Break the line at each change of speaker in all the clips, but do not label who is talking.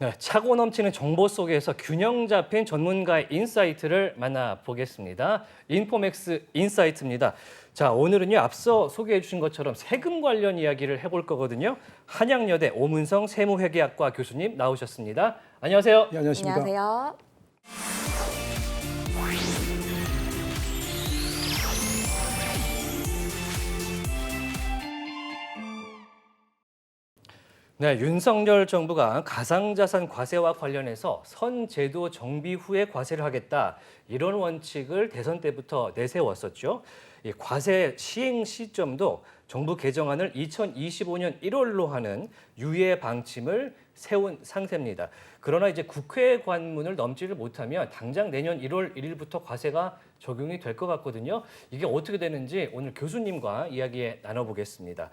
네, 차고 넘치는 정보 속에서 균형 잡힌 전문가의 인사이트를 만나보겠습니다. 인포맥스 인사이트입니다. 자, 오늘은요, 앞서 소개해 주신 것처럼 세금 관련 이야기를 해볼 거거든요. 한양여대 오문성 세무회계학과 교수님 나오셨습니다. 안녕하세요.
네, 안녕하십니까.
안녕하세요.
네, 윤석열 정부가 가상자산 과세와 관련해서 선제도 정비 후에 과세를 하겠다, 이런 원칙을 대선 때부터 내세웠었죠. 이 과세 시행 시점도 정부 개정안을 2025년 1월로 하는 유예 방침을 세운 상태입니다. 그러나 이제 국회 관문을 넘지를 못하면 당장 내년 1월 1일부터 과세가 적용이 될 것 같거든요. 이게 어떻게 되는지 오늘 교수님과 이야기 나눠보겠습니다.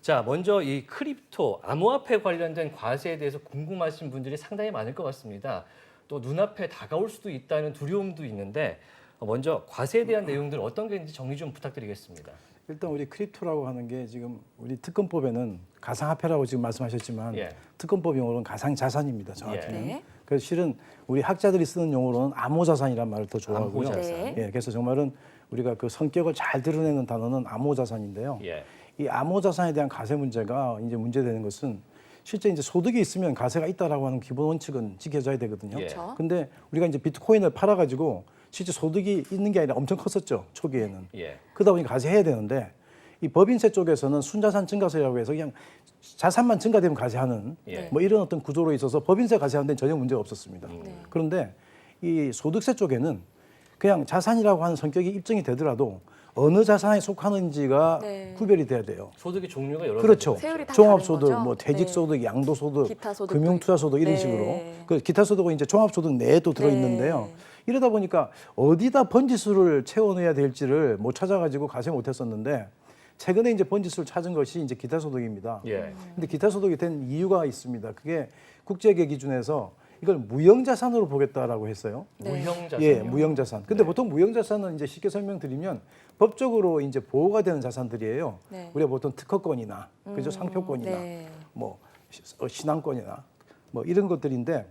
자, 먼저 이 크립토, 암호화폐 관련된 과세에 대해서 궁금하신 분들이 상당히 많을 것 같습니다. 또 눈앞에 다가올 수도 있다는 두려움도 있는데 먼저 과세에 대한 내용들 어떤 게 있는지 정리 좀 부탁드리겠습니다.
일단 우리 크립토라고 하는 게 지금 우리 특검법에는 가상화폐라고 지금 말씀하셨지만
예.
특검법 용어로는 가상자산입니다. 정확히는.
예. 네.
그래서 실은 우리 학자들이 쓰는 용어로는 암호자산이라는 말을 더 좋아하고요.
암호자산.
네.
예, 그래서 정말은 우리가 그 성격을 잘 드러내는 단어는 암호자산인데요.
예.
이 암호자산에 대한 과세 문제가 이제 문제되는 것은 실제 이제 소득이 있으면 과세가 있다라고 하는 기본 원칙은 지켜져야 되거든요.
예.
그렇죠.
근데 우리가 이제 비트코인을 팔아가지고 실제 소득이 있는 게 아니라 엄청 컸었죠, 초기에는.
예.
그러다 보니 과세해야 되는데 이 법인세 쪽에서는 순자산 증가세라고 해서 그냥 자산만 증가되면 과세하는
예.
뭐 이런 어떤 구조로 있어서 법인세 과세하는 데는 전혀 문제가 없었습니다. 그런데 이 소득세 쪽에는 그냥 자산이라고 하는 성격이 입증이 되더라도 어느 자산에 속하는지가
네.
구별이 돼야 돼요.
소득의 종류가 여러
그렇죠.
가지가
세율이 다
종합소득,
다른 거죠?
뭐 퇴직소득,
네.
양도소득,
기타소득도
금융투자소득 이런
있고.
식으로.
네.
그 기타소득은 이제 종합소득 내에 또 들어있는데요.
네.
이러다 보니까 어디다 번지수를 채워넣어야 될지를 못 찾아가지고 과세 못했었는데 최근에 이제 번지수를 찾은 것이 이제 기타소득입니다.
예.
근데 기타소득이 된 이유가 있습니다. 그게 국제계 기준에서 이걸 무형자산으로 보겠다라고 했어요.
네.
무형자산.
예, 무형자산. 근데
네.
보통 무형자산은 이제 쉽게 설명드리면 법적으로 이제 보호가 되는 자산들이에요.
네.
우리가 보통 특허권이나 그죠, 상표권이나
네.
뭐 신앙권이나 뭐 이런 것들인데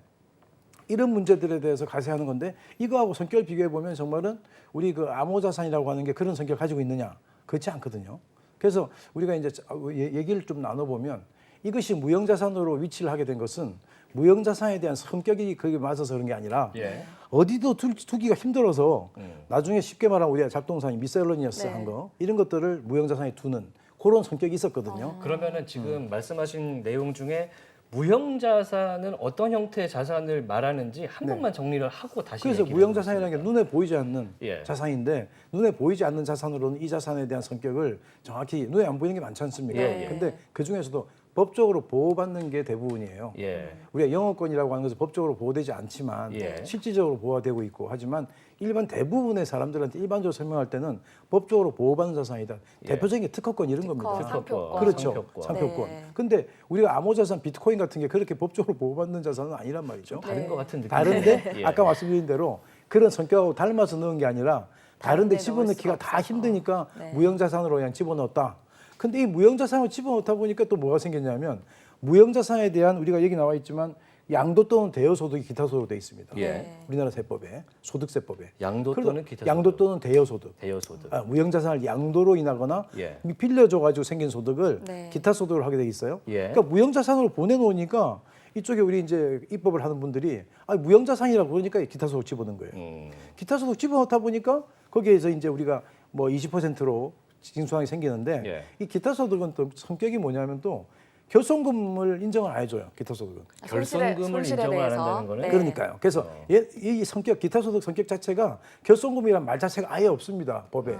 이런 문제들에 대해서 과세하는 건데 이거하고 성격을 비교해 보면 정말은 우리 그 암호자산이라고 하는 게 그런 성격을 가지고 있느냐 그렇지 않거든요. 그래서 우리가 이제 얘기를 좀 나눠보면 이것이 무형자산으로 위치를 하게 된 것은 무형자산에 대한 성격이 거기에 맞아서 그런 게 아니라
예.
어디도 두기가 힘들어서 나중에 쉽게 말하면 우리가 잡동사니 미셀러니어스
네.
한 거 이런 것들을 무형자산에 두는 그런 성격이 있었거든요.
그러면은 지금 말씀하신 내용 중에 무형자산은 어떤 형태의 자산을 말하는지 한
네.
번만 정리를 하고 다시
그래서
얘기를
무형자산이라는 게
해보겠습니다.
눈에 보이지 않는
예.
자산인데 눈에 보이지 않는 자산으로는 이 자산에 대한 성격을 정확히 눈에 안 보이는 게 많지 않습니까?
예, 예.
근데 그 중에서도 법적으로 보호받는 게 대부분이에요.
예.
우리가 영어권이라고 하는 것은 법적으로 보호되지 않지만
예.
실질적으로 보호가 되고 있고 하지만 일반 대부분의 사람들한테 일반적으로 설명할 때는 법적으로 보호받는 자산이다.
예.
대표적인 게 특허권 이런 겁니다.
상표권.
그렇죠.
상표권.
상표권.
네.
근데 우리가 암호자산 비트코인 같은 게 그렇게 법적으로 보호받는 자산은 아니란 말이죠.
다른 것 같은 느낌.
다른데
예.
아까 말씀드린 대로 그런 성격하고 닮아서 넣은 게 아니라 다른데
다른 데
집어넣기가
넣을
다
수가
힘드니까
없어서. 네.
무형자산으로 그냥 집어넣었다. 근데 이 무형자산을 집어넣다 보니까 또 뭐가 생겼냐면 무형자산에 대한 우리가 여기 나와 있지만 양도 또는 대여소득이 기타소득으로 되어 있습니다.
예.
우리나라 세법에 소득세법에
양도
그래서
또는 기타
양도 또는 대여소득
대여소득.
무형자산을 양도로 인하거나
예.
빌려줘 가지고 생긴 소득을
네.
기타소득으로 하게 돼 있어요.
예.
그러니까 무형자산으로 보내놓으니까 이쪽에 우리 이제 입법을 하는 분들이 무형자산이라고 그러니까 기타소득 집어넣은 거예요. 기타소득 집어넣다 보니까 거기에서 이제 우리가 뭐 20%로 징수항이 생기는데
예.
이 기타소득은 또 성격이 뭐냐면 또 결손금을 인정을 안 해줘요. 기타소득은.
결손금을
손실에
인정을 안
대해서.
한다는 거네.
네.
그러니까요. 그래서 이 성격 기타소득 성격 자체가 결손금이란 말 자체가 아예 없습니다. 법에.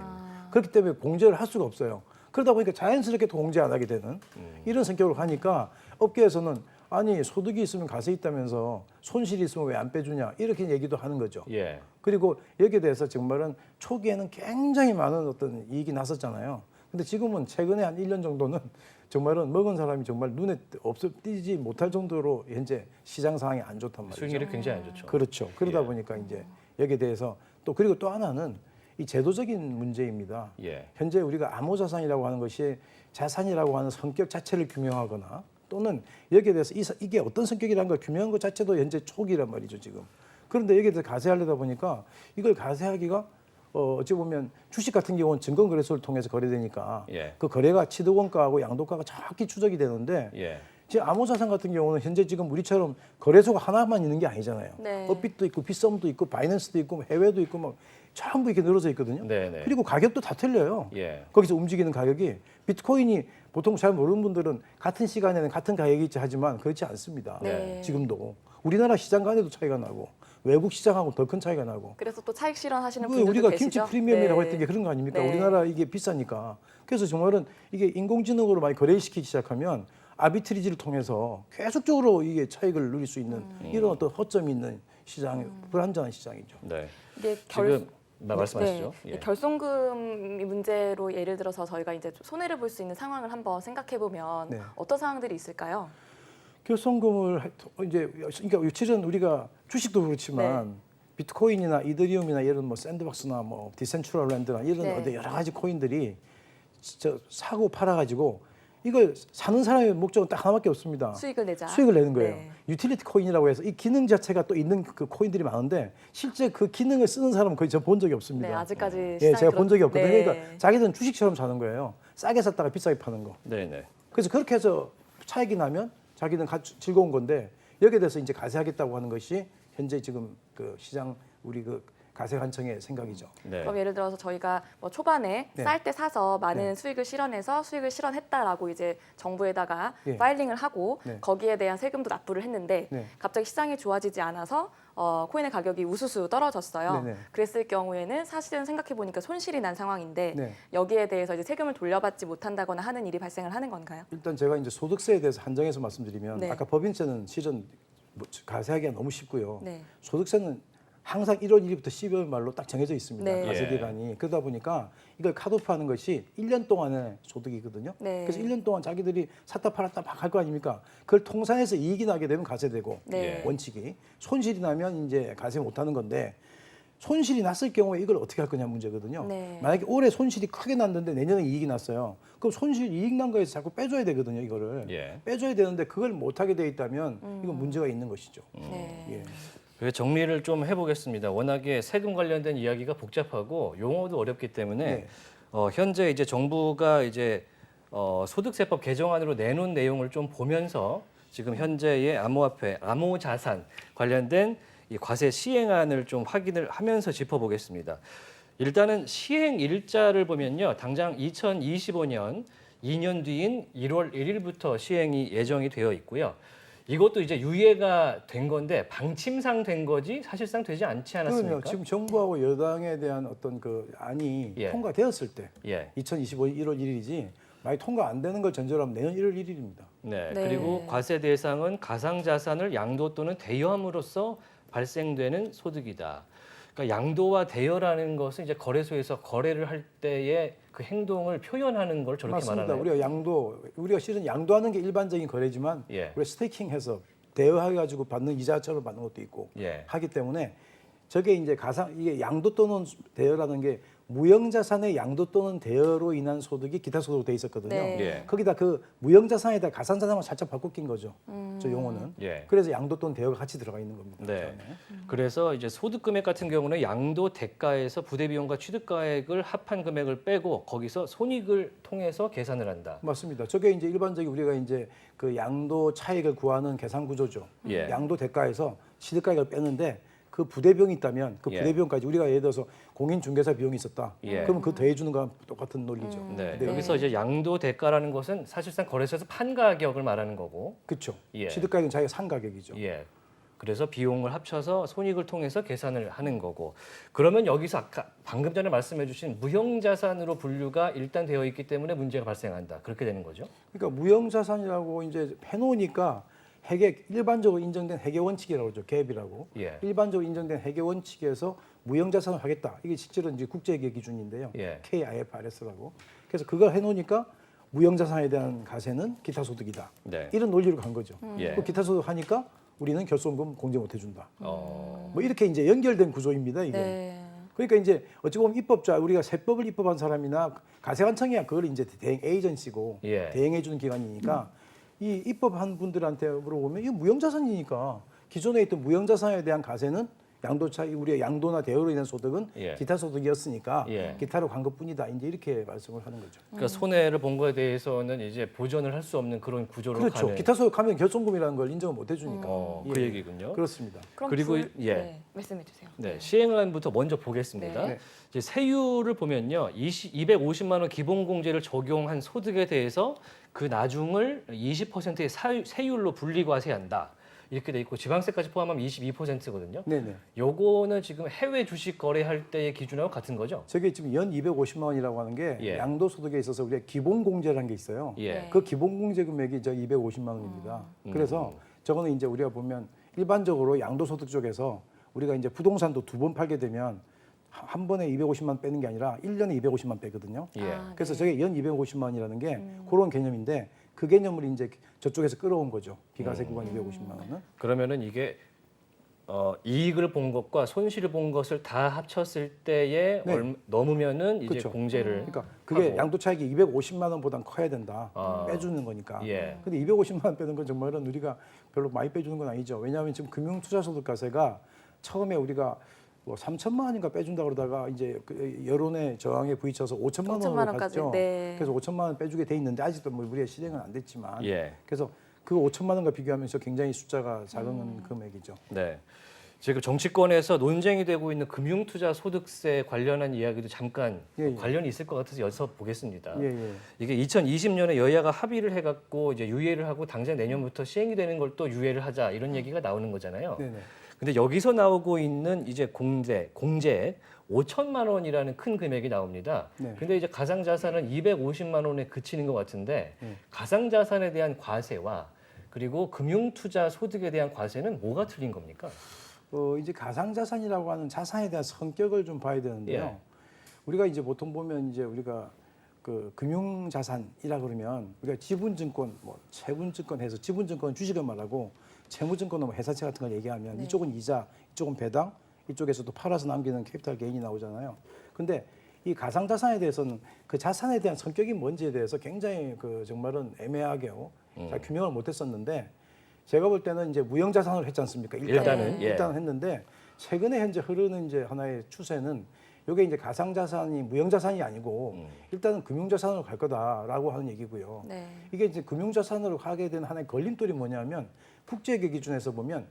그렇기 때문에 공제를 할 수가 없어요. 그러다 보니까 자연스럽게 또 공제 안 하게 되는 이런 성격으로 가니까 업계에서는 아니 소득이 있으면 과세 있다면서 손실이 있으면 왜 안 빼주냐 이렇게 얘기도 하는 거죠.
예.
그리고 여기에 대해서 정말은 초기에는 굉장히 많은 어떤 이익이 났었잖아요. 근데 지금은 최근에 한 1년 정도는 정말은 먹은 사람이 정말 눈에 띄지 못할 정도로 현재 시장 상황이 안 좋단 말이죠.
수익률이 굉장히 안 좋죠.
그렇죠. 그러다
예.
보니까 이제 여기에 대해서 또 그리고 또 하나는 이 제도적인 문제입니다.
예.
현재 우리가 암호자산이라고 하는 것이 자산이라고 하는 성격 자체를 규명하거나 또는 여기에 대해서 이게 어떤 성격이라는 걸 규명한 것 자체도 현재 초기란 말이죠 지금. 그런데 여기에 대해서 가세하려다 보니까 이걸 가세하기가 어찌 보면 주식 같은 경우는 증권거래소를 통해서 거래되니까
예.
그 거래가 취득원가하고 양도가가 정확히 추적이 되는데
예.
지금 암호자산 같은 경우는 현재 지금 우리처럼 거래소가 하나만 있는 게 아니잖아요.
네.
업빗도 있고 빗썸도 있고 바이낸스도 있고 해외도 있고 막 전부 이렇게 늘어져 있거든요.
네네.
그리고 가격도 다 틀려요.
예.
거기서 움직이는 가격이 비트코인이 보통 잘 모르는 분들은 같은 시간에는 같은 가격이지 하지만 그렇지 않습니다.
네.
지금도 우리나라 시장 간에도 차이가 나고 외국 시장하고 더 큰 차이가 나고.
그래서 또 차익 실현하시는
그
분들도
우리가
계시죠?
김치 프리미엄이라고
네.
했던 게 그런 거 아닙니까?
네.
우리나라 이게 비싸니까. 그래서 정말은 이게 인공지능으로 많이 거래시키기 시작하면 아비트리지를 통해서 계속적으로 이게 차익을 누릴 수 있는 이런 어떤 허점이 있는 시장, 불안정한 시장이죠.
네.
이게
지금 말씀하시죠.
네.
예.
결손금 문제로 예를 들어서 저희가 이제 손해를 볼 수 있는 상황을 한번 생각해 보면
네.
어떤 상황들이 있을까요?
결손금을 이제 그러니까 실은 우리가 주식도 그렇지만 비트코인이나 이더리움이나 이런 뭐 샌드박스나 뭐 디센트럴랜드나 이런
네.
어떤 여러 가지 코인들이 진짜 사고 팔아 가지고 이걸 사는 사람의 목적은 딱 하나밖에 없습니다.
수익을 내자.
수익을 내는 거예요.
네.
유틸리티 코인이라고 해서 이 기능 자체가 또 있는 그 코인들이 많은데 실제 그 기능을 쓰는 사람은 거의 저 본 적이 없습니다.
네, 아직까지
예,
시장에
제가 본 적이 없거든요.
네.
그러니까 자기들은 주식처럼 사는 거예요. 싸게 샀다가 비싸게 파는 거.
네네.
그래서 그렇게 해서 차익이 나면 자기는 즐거운 건데 여기에 대해서 이제 가세하겠다고 하는 것이 현재 지금 그 시장 우리 그 가세관청의 생각이죠.
네.
그럼 예를 들어서 저희가 뭐 초반에
네.
쌀 때 사서 많은
네.
수익을 실현해서 수익을 실현했다라고 이제 정부에다가
예.
파일링을 하고
네.
거기에 대한 세금도 납부를 했는데
네.
갑자기 시장이 좋아지지 않아서 코인의 가격이 우수수 떨어졌어요.
네네.
그랬을 경우에는 사실은 생각해 보니까 손실이 난 상황인데
네.
여기에 대해서 이제 세금을 돌려받지 못한다거나 하는 일이 발생을 하는 건가요?
일단 제가 이제 소득세에 대해서 한정해서 말씀드리면
네.
아까 법인세는 실은 뭐 가세하기가 너무 쉽고요.
네.
소득세는 항상 1월 1일부터 12월 말로 딱 정해져 있습니다.
네.
가세
예.
기간이. 그러다 보니까 이걸 컷오프하는 것이 1년 동안의 소득이거든요.
네.
그래서 1년 동안 자기들이 샀다 팔았다 막 할 거 아닙니까? 그걸 통산해서 이익이 나게 되면 가세되고
네.
원칙이 손실이 나면 이제 가세 못하는 건데 손실이 났을 경우에 이걸 어떻게 할 거냐 문제거든요.
네.
만약에 올해 손실이 크게 났는데 내년에 이익이 났어요. 그럼 손실 이익 난 거에서 자꾸 빼줘야 되거든요. 이거를
예.
빼줘야 되는데 그걸 못하게 돼 있다면 이건 문제가 있는 것이죠.
네.
예.
그래서 정리를 좀 해보겠습니다. 워낙에 세금 관련된 이야기가 복잡하고 용어도 어렵기 때문에
네.
현재 이제 정부가 이제 소득세법 개정안으로 내놓은 내용을 좀 보면서 지금 현재의 암호화폐, 암호자산 관련된 이 과세 시행안을 좀 확인을 하면서 짚어보겠습니다. 일단은 시행 일자를 보면요, 당장 2025년 2년 뒤인 1월 1일부터 시행이 예정이 되어 있고요. 이것도 이제 유예가 된 건데 방침상 된 거지 사실상 되지 않지 않았습니까?
그럼요. 지금 정부하고 여당에 대한 어떤 그 안이
예.
통과되었을 때
예.
2025년 1월 1일이지 만약 통과 안 되는 걸 전제로 하면 내년 1월 1일입니다.
네.
네.
그리고 과세 대상은 가상 자산을 양도 또는 대여함으로써 발생되는 소득이다. 그러니까 양도와 대여라는 것은 이제 거래소에서 거래를 할 때의 그 행동을 표현하는 걸 저렇게
맞습니다.
말하나요?
우리가 실은 양도하는 게 일반적인 거래지만
예.
우리가 스테이킹해서 대여해가지고 받는 이자처럼 받는 것도 있고
예.
하기 때문에 저게 이제 이게 양도 또는 대여라는 게 무형자산의 양도 또는 대여로 인한 소득이 기타 소득으로 돼 있었거든요.
네.
예.
거기다 그 무형자산에다 가상자산만 살짝 바꿔 낀 거죠. 저 용어는.
예.
그래서 양도 또는 대여가 같이 들어가 있는 겁니다.
네.
그 안에.
그래서 이제 소득 금액 같은 경우는 양도 대가에서 부대 비용과 취득가액을 합한 금액을 빼고 거기서 손익을 통해서 계산을 한다.
맞습니다. 저게 이제 일반적인 우리가 이제 그 양도 차익을 구하는 계산 구조죠.
예.
양도 대가에서 취득가액을 빼는데 그 부대 비용이 있다면 그
예.
부대 비용까지 우리가 예를 들어서 공인중개사 비용이 있었다.
예.
그러면 그 더해 주는 거랑 똑같은 논리죠.
네.
네.
여기서 이제 양도 대가라는 것은 사실상 거래소에서 판 가격을 말하는 거고.
그렇죠.
예.
취득가액은 자기가 산 가격이죠.
예. 그래서 비용을 합쳐서 손익을 통해서 계산을 하는 거고. 그러면 여기서 아까 방금 전에 말씀해 주신 무형자산으로 분류가 일단 되어 있기 때문에 문제가 발생한다. 그렇게 되는 거죠?
그러니까 무형자산이라고 이제 해놓으니까 일반적으로 인정된 회계 원칙이라고 그러죠. 갭이라고.
예.
일반적으로 인정된 회계 원칙에서 무형자산을 하겠다. 이게 실제로 이제 국제회계 기준인데요.
예.
KIFRS라고. 그래서 그걸 해놓으니까 무형자산에 대한 가세는 기타소득이다.
네.
이런 논리로 간 거죠.
예.
그 기타소득 하니까 우리는 결손금 공제 못 해준다.
어.
뭐 이렇게 이제 연결된 구조입니다. 이게.
네.
그러니까 이제 어찌 보면 입법자 우리가 세법을 입법한 사람이나 가세관청이야 그걸 이제 대행 에이전시고
예.
대행해 주는 기관이니까 이 입법한 분들한테 물어보면 이거 무형자산이니까 기존에 있던 무형자산에 대한 과세는 양도차 우리의 양도나 대여로 인한 소득은
예.
기타 소득이었으니까
예.
기타로 간 것뿐이다. 이제 이렇게 말씀을 하는 거죠.
그러니까 손해를 본 거에 대해서는 이제 보전을 할 수 없는 그런 구조로
그렇죠.
가는
기타 소득하면 결손금이라는 걸 인정을 못 해주니까.
그
예.
얘기군요.
그렇습니다.
그럼
그리고 예.
네, 말씀해 주세요.
네, 시행안부터 먼저 보겠습니다.
네.
이제 세율을 보면요, 250만 원 기본공제를 적용한 소득에 대해서 그 나중을 20%의 세율로 분리과세한다. 이렇게 돼 있고 지방세까지 포함하면 22%거든요.
네네.
요거는 지금 해외 주식 거래할 때의 기준하고 같은 거죠?
저게 지금 연 250만 원이라고 하는 게
예.
양도소득에 있어서 우리가 기본공제라는 게 있어요.
예.
네.
그 기본공제 금액이 저 250만 원입니다. 그래서 저거는 이제 우리가 보면 일반적으로 양도소득 쪽에서 우리가 이제 부동산도 두 번 팔게 되면 한 번에 250만 원 빼는 게 아니라 1년에 250만 원 빼거든요.
예.
아,
그래서
네.
저게 연 250만 원이라는 게 그런 개념인데 그 개념을 이제 저쪽에서 끌어온 거죠. 비과세 구간 250만 원은.
그러면은 이게 이익을 본 것과 손실을 본 것을 다 합쳤을 때에
네.
넘으면은 이제
그렇죠.
공제를
그러니까 그게
하고.
양도 차익이 250만 원보단 커야 된다.
아.
빼주는 거니까.
예.
근데 250만 원 빼는 건 정말은 우리가 별로 많이 빼주는 건 아니죠. 왜냐하면 지금 금융투자소득과세가 처음에 우리가 뭐 3천만 원인가 빼준다 그러다가 이제 그 여론의 저항에 부딪혀서 5천만
5천만
원으로
원까지,
갔죠.
네.
그래서 5천만 원 빼주게 돼 있는데 아직도 뭐 우리가 실행은 안 됐지만
예.
그래서 그 5천만 원과 비교하면서 굉장히 숫자가 작은 금액이죠.
네. 지금 정치권에서 논쟁이 되고 있는 금융투자 소득세 관련한 이야기도 잠깐
예, 예.
관련이 있을 것 같아서 여쭤 보겠습니다.
예, 예.
이게 2020년에 여야가 합의를 해갖고 이제 유예를 하고 당장 내년부터 시행이 되는 걸 또 유예를 하자 이런 얘기가 나오는 거잖아요.
네네.
근데 여기서 나오고 있는 이제 공제 5천만 원이라는 큰 금액이 나옵니다.
네.
근데 이제 가상자산은 250만 원에 그치는 것 같은데
네.
가상자산에 대한 과세와 그리고 금융투자 소득에 대한 과세는 뭐가 틀린 겁니까?
이제 가상자산이라고 하는 자산에 대한 성격을 좀 봐야 되는데요.
예.
우리가 이제 보통 보면 이제 우리가 그 금융자산이라 그러면 우리가 지분증권, 뭐 채분증권 해서 지분증권 주식을 말하고 채무증권은 뭐 회사채 같은 걸 얘기하면
네.
이쪽은 이자, 이쪽은 배당, 이쪽에서도 팔아서 남기는 캐피탈 게인이 나오잖아요. 근데 이 가상자산에 대해서는 그 자산에 대한 성격이 뭔지에 대해서 굉장히 그 정말은 애매하게요. 잘 규명을 못했었는데 제가 볼 때는 이제 무형자산으로 했지 않습니까?
일단은, 예.
일단은 했는데 최근에 현재 흐르는 이제 하나의 추세는 이게 이제 가상자산이 무형자산이 아니고 일단은 금융자산으로 갈 거다라고 하는 얘기고요.
네.
이게 이제 금융자산으로 가게 된 하나의 걸림돌이 뭐냐면 국제계 기준에서 보면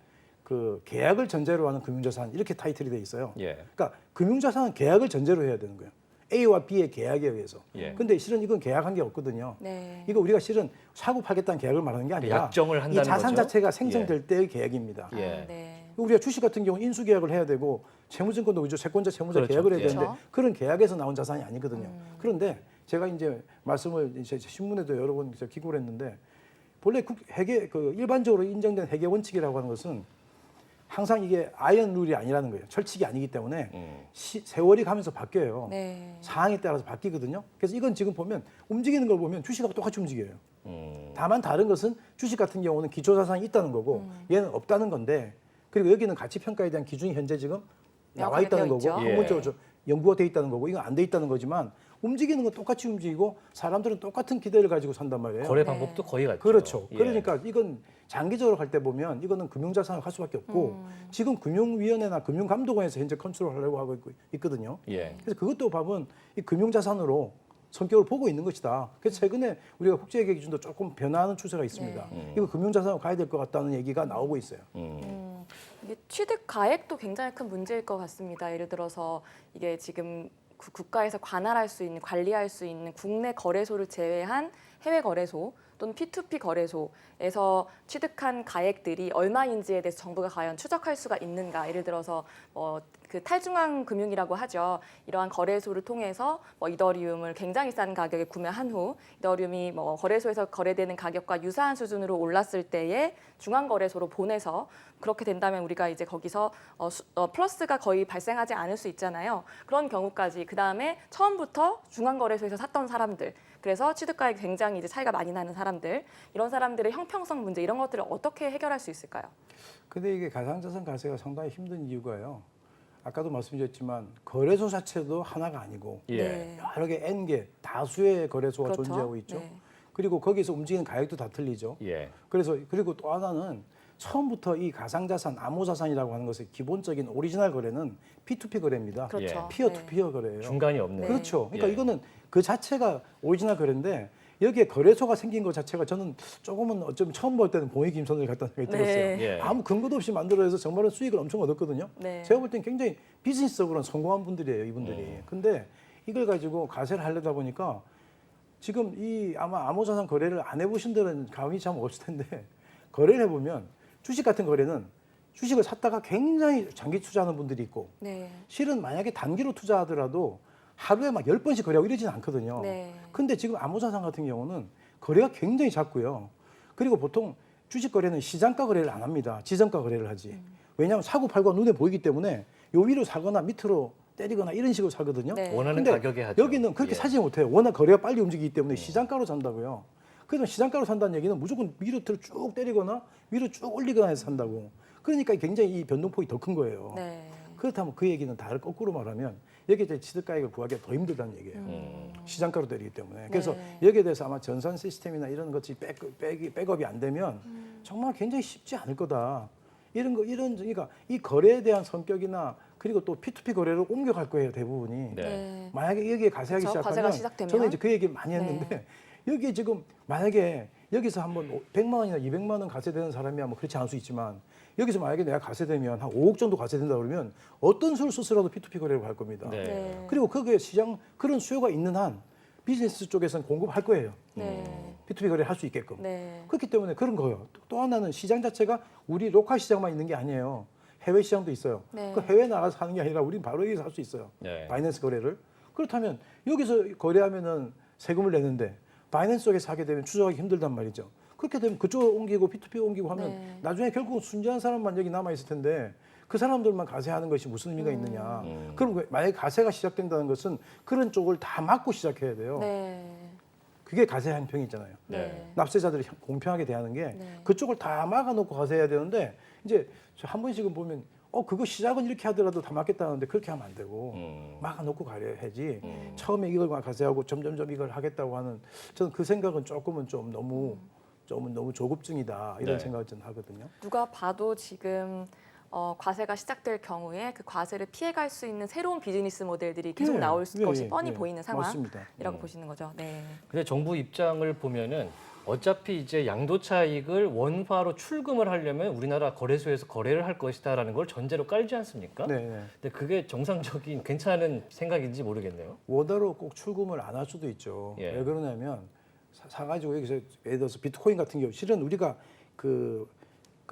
그 계약을 전제로 하는 금융자산 이렇게 타이틀이 돼 있어요.
예.
그러니까 금융자산은 계약을 전제로 해야 되는 거예요. A와 B의 계약에 의해서.
예.
근데 실은 이건 계약한 게 없거든요.
네.
이거 우리가 실은 사고 팔겠다는 계약을 말하는 게 아니라
약정을 한다는
이 자산
거죠?
자체가 생성될 때의 계약입니다.
예.
아, 네.
우리가 주식 같은 경우 인수 계약을 해야 되고 채무증권도 그죠 채권자 채무자
그렇죠.
계약을 해야
예.
되는데
그렇죠.
그런 계약에서 나온 자산이 아니거든요. 그런데 제가 이제 말씀을 이제 신문에도 여러 번 기고를 했는데 본래 회계 그 일반적으로 인정된 회계 원칙이라고 하는 것은 항상 이게 아이언 룰이 아니라는 거예요. 철칙이 아니기 때문에 세월이 가면서 바뀌어요.
네.
상황에 따라서 바뀌거든요. 그래서 이건 지금 보면 움직이는 걸 보면 주식하고 똑같이 움직여요.
음.
다만 다른 것은 주식 같은 경우는 기초자산이 있다는 거고 얘는 없다는 건데 그리고 여기는 가치평가에 대한 기준이 현재 지금 나와
명확하게
있다는
되어
거고
있죠.
예.
한번적으로 연구가 돼 있다는 거고 이건 안 돼 있다는 거지만 움직이는 건 똑같이 움직이고 사람들은 똑같은 기대를 가지고 산단 말이에요.
거래
네.
방법도 거의 같죠.
그렇죠.
예.
그러니까 이건 장기적으로 갈 때 보면 이거는 금융자산을 할 수밖에 없고 지금 금융위원회나 금융감독원에서 현재 컨트롤하려고 하고 있거든요.
예.
그래서 그것도 보면 이 금융자산으로 성격을 보고 있는 것이다. 그래서 최근에 우리가 국제회계 기준도 조금 변화하는 추세가 있습니다.
네.
이거 금융자산으로 가야 될 것 같다는 얘기가 나오고 있어요.
이게 취득 가액도 굉장히 큰 문제일 것 같습니다. 예를 들어서 이게 지금 국가에서 관할할 수 있는, 관리할 수 있는 국내 거래소를 제외한 해외 거래소 또는 P2P 거래소에서 취득한 가액들이 얼마인지에 대해서 정부가 과연 추적할 수가 있는가. 예를 들어서 그 탈중앙 금융이라고 하죠. 이러한 거래소를 통해서 이더리움을 굉장히 싼 가격에 구매한 후 이더리움이 거래소에서 거래되는 가격과 유사한 수준으로 올랐을 때에 중앙 거래소로 보내서 그렇게 된다면 우리가 이제 거기서 플러스가 거의 발생하지 않을 수 있잖아요. 그런 경우까지 그 다음에 처음부터 중앙 거래소에서 샀던 사람들, 그래서 취득가액이 굉장히 이제 차이가 많이 나는 사람들, 이런 사람들의 형평성 문제 이런 것들을 어떻게 해결할 수 있을까요?
근데 이게 가상자산 과세가 상당히 힘든 이유가요. 아까도 말씀드렸지만 거래소 자체도 하나가 아니고
예.
네.
여러 개 N개 다수의 거래소가
그렇죠.
존재하고 있죠.
네.
그리고 거기서 움직이는 가액도 다 틀리죠.
예.
그래서 그리고 또 하나는 처음부터 이 가상자산, 암호자산이라고 하는 것의 기본적인 오리지널 거래는 P2P 거래입니다.
그렇죠.
피어
네.
투 피어 거래예요.
중간이 없는.
네.
그렇죠. 그러니까
예.
이거는 그 자체가 오리지널 거래인데 여기에 거래소가 생긴 것 자체가 저는 조금은 어쩌면 처음 볼 때는 봉익 김선을 갖다는 생각이
네.
들었어요.
예.
아무 근거도 없이 만들어서 정말은 수익을 엄청 얻었거든요.
네.
제가 볼 때는 굉장히 비즈니스적으로는 성공한 분들이에요, 이분들이. 근데 이걸 가지고 가세를 하려다 보니까 지금 이 아마 암호자산 거래를 안 해보신 분들은 감이 참 없을 텐데 거래를 해보면 주식 같은 거래는 주식을 샀다가 굉장히 장기 투자하는 분들이 있고
네.
실은 만약에 단기로 투자하더라도 하루에 막 10번씩 거래하고 이러지는 않거든요.
네.
근데 지금 암호자산 같은 경우는 거래가 굉장히 작고요. 그리고 보통 주식 거래는 시장가 거래를 안 합니다. 지정가 거래를 하지. 왜냐하면 사고 팔고가 눈에 보이기 때문에 요 위로 사거나 밑으로 때리거나 이런 식으로 사거든요.
네.
원하는
근데
가격에 하죠.
여기는 그렇게
예.
사지 못해요. 워낙 거래가 빨리 움직이기 때문에 시장가로 산다고요. 그래서 시장가로 산다는 얘기는 무조건 위로 쭉 때리거나 위로 쭉 올리거나 해서 산다고. 그러니까 굉장히 이 변동폭이 더 큰 거예요.
네.
그렇다면 그 얘기는 다를 거꾸로 말하면 여기에 대해 취득가액을 구하기가 더 힘들다는 얘기예요. 시장가로 때리기 때문에. 그래서
네.
여기에 대해서 아마 전산 시스템이나 이런 것이 백업이 안 되면 정말 굉장히 쉽지 않을 거다. 그러니까 이 거래에 대한 성격이나 그리고 또 P2P 거래로 옮겨갈 거예요, 대부분이.
네.
만약에 여기에 가세하기
그렇죠.
시작하면
과세가 시작되면.
저는 이제 그 얘기 많이
네.
했는데 여기에 지금 만약에 여기서 한번 100만 원이나 200만 원 가세되는 사람이야 뭐 그렇지 않을 수 있지만 여기서 만약에 내가 가세되면 한 5억 정도 가세된다 그러면 어떤 수를 써서라도 P2P 거래를 할 겁니다.
네.
네.
그리고 그게 시장 그런 수요가 있는 한 비즈니스 쪽에서는 공급할 거예요.
네.
P2P 거래를 할 수 있게끔.
네.
그렇기 때문에 그런 거예요. 또 하나는 시장 자체가 우리 로컬 시장만 있는 게 아니에요. 해외 시장도 있어요.
네.
그 해외 나가서 하는 게 아니라 우리는 바로 여기서 할 수 있어요.
네.
바이낸스 거래를. 그렇다면 여기서 거래하면은 세금을 내는데 바이낸스 쪽에서 하게 되면 추적하기 힘들단 말이죠. 그렇게 되면 그쪽으로 옮기고 P2P 옮기고 하면
네.
나중에 결국은 순진한 사람만 여기 남아 있을 텐데 그 사람들만 가세하는 것이 무슨 의미가 있느냐. 그럼 만약에 가세가 시작된다는 것은 그런 쪽을 다 막고 시작해야 돼요.
네.
그게 가세 형평이잖아요.
네.
납세자들이 공평하게 대하는 게
네.
그쪽을 다 막아놓고 가세해야 되는데 이제 한 번씩은 보면 그거 시작은 이렇게 하더라도 다 막겠다는데 그렇게 하면 안 되고 막아놓고 가야지. 처음에 이걸 가세하고 점점점 이걸 하겠다고 하는 저는 그 생각은 조금은 좀 너무 조급증이다 이런
네.
생각을 저는 하거든요.
누가 봐도 지금 과세가 시작될 경우에 그 과세를 피해갈 수 있는 새로운 비즈니스 모델들이 계속
예,
나올 것이
예,
뻔히
예.
보이는
맞습니다.
상황이라고 보시는 거죠. 네.
근데 정부 입장을 보면은 어차피 이제 양도 차익을 원화로 출금을 하려면 우리나라 거래소에서 거래를 할 것이다라는 걸 전제로 깔지 않습니까?
네, 네.
근데 그게 정상적인 괜찮은 생각인지 모르겠네요.
원화로 꼭 출금을 안 할 수도 있죠.
예.
왜 그러냐면 사가지고 여기서 예를 들어서 비트코인 같은 경우 실은 우리가 그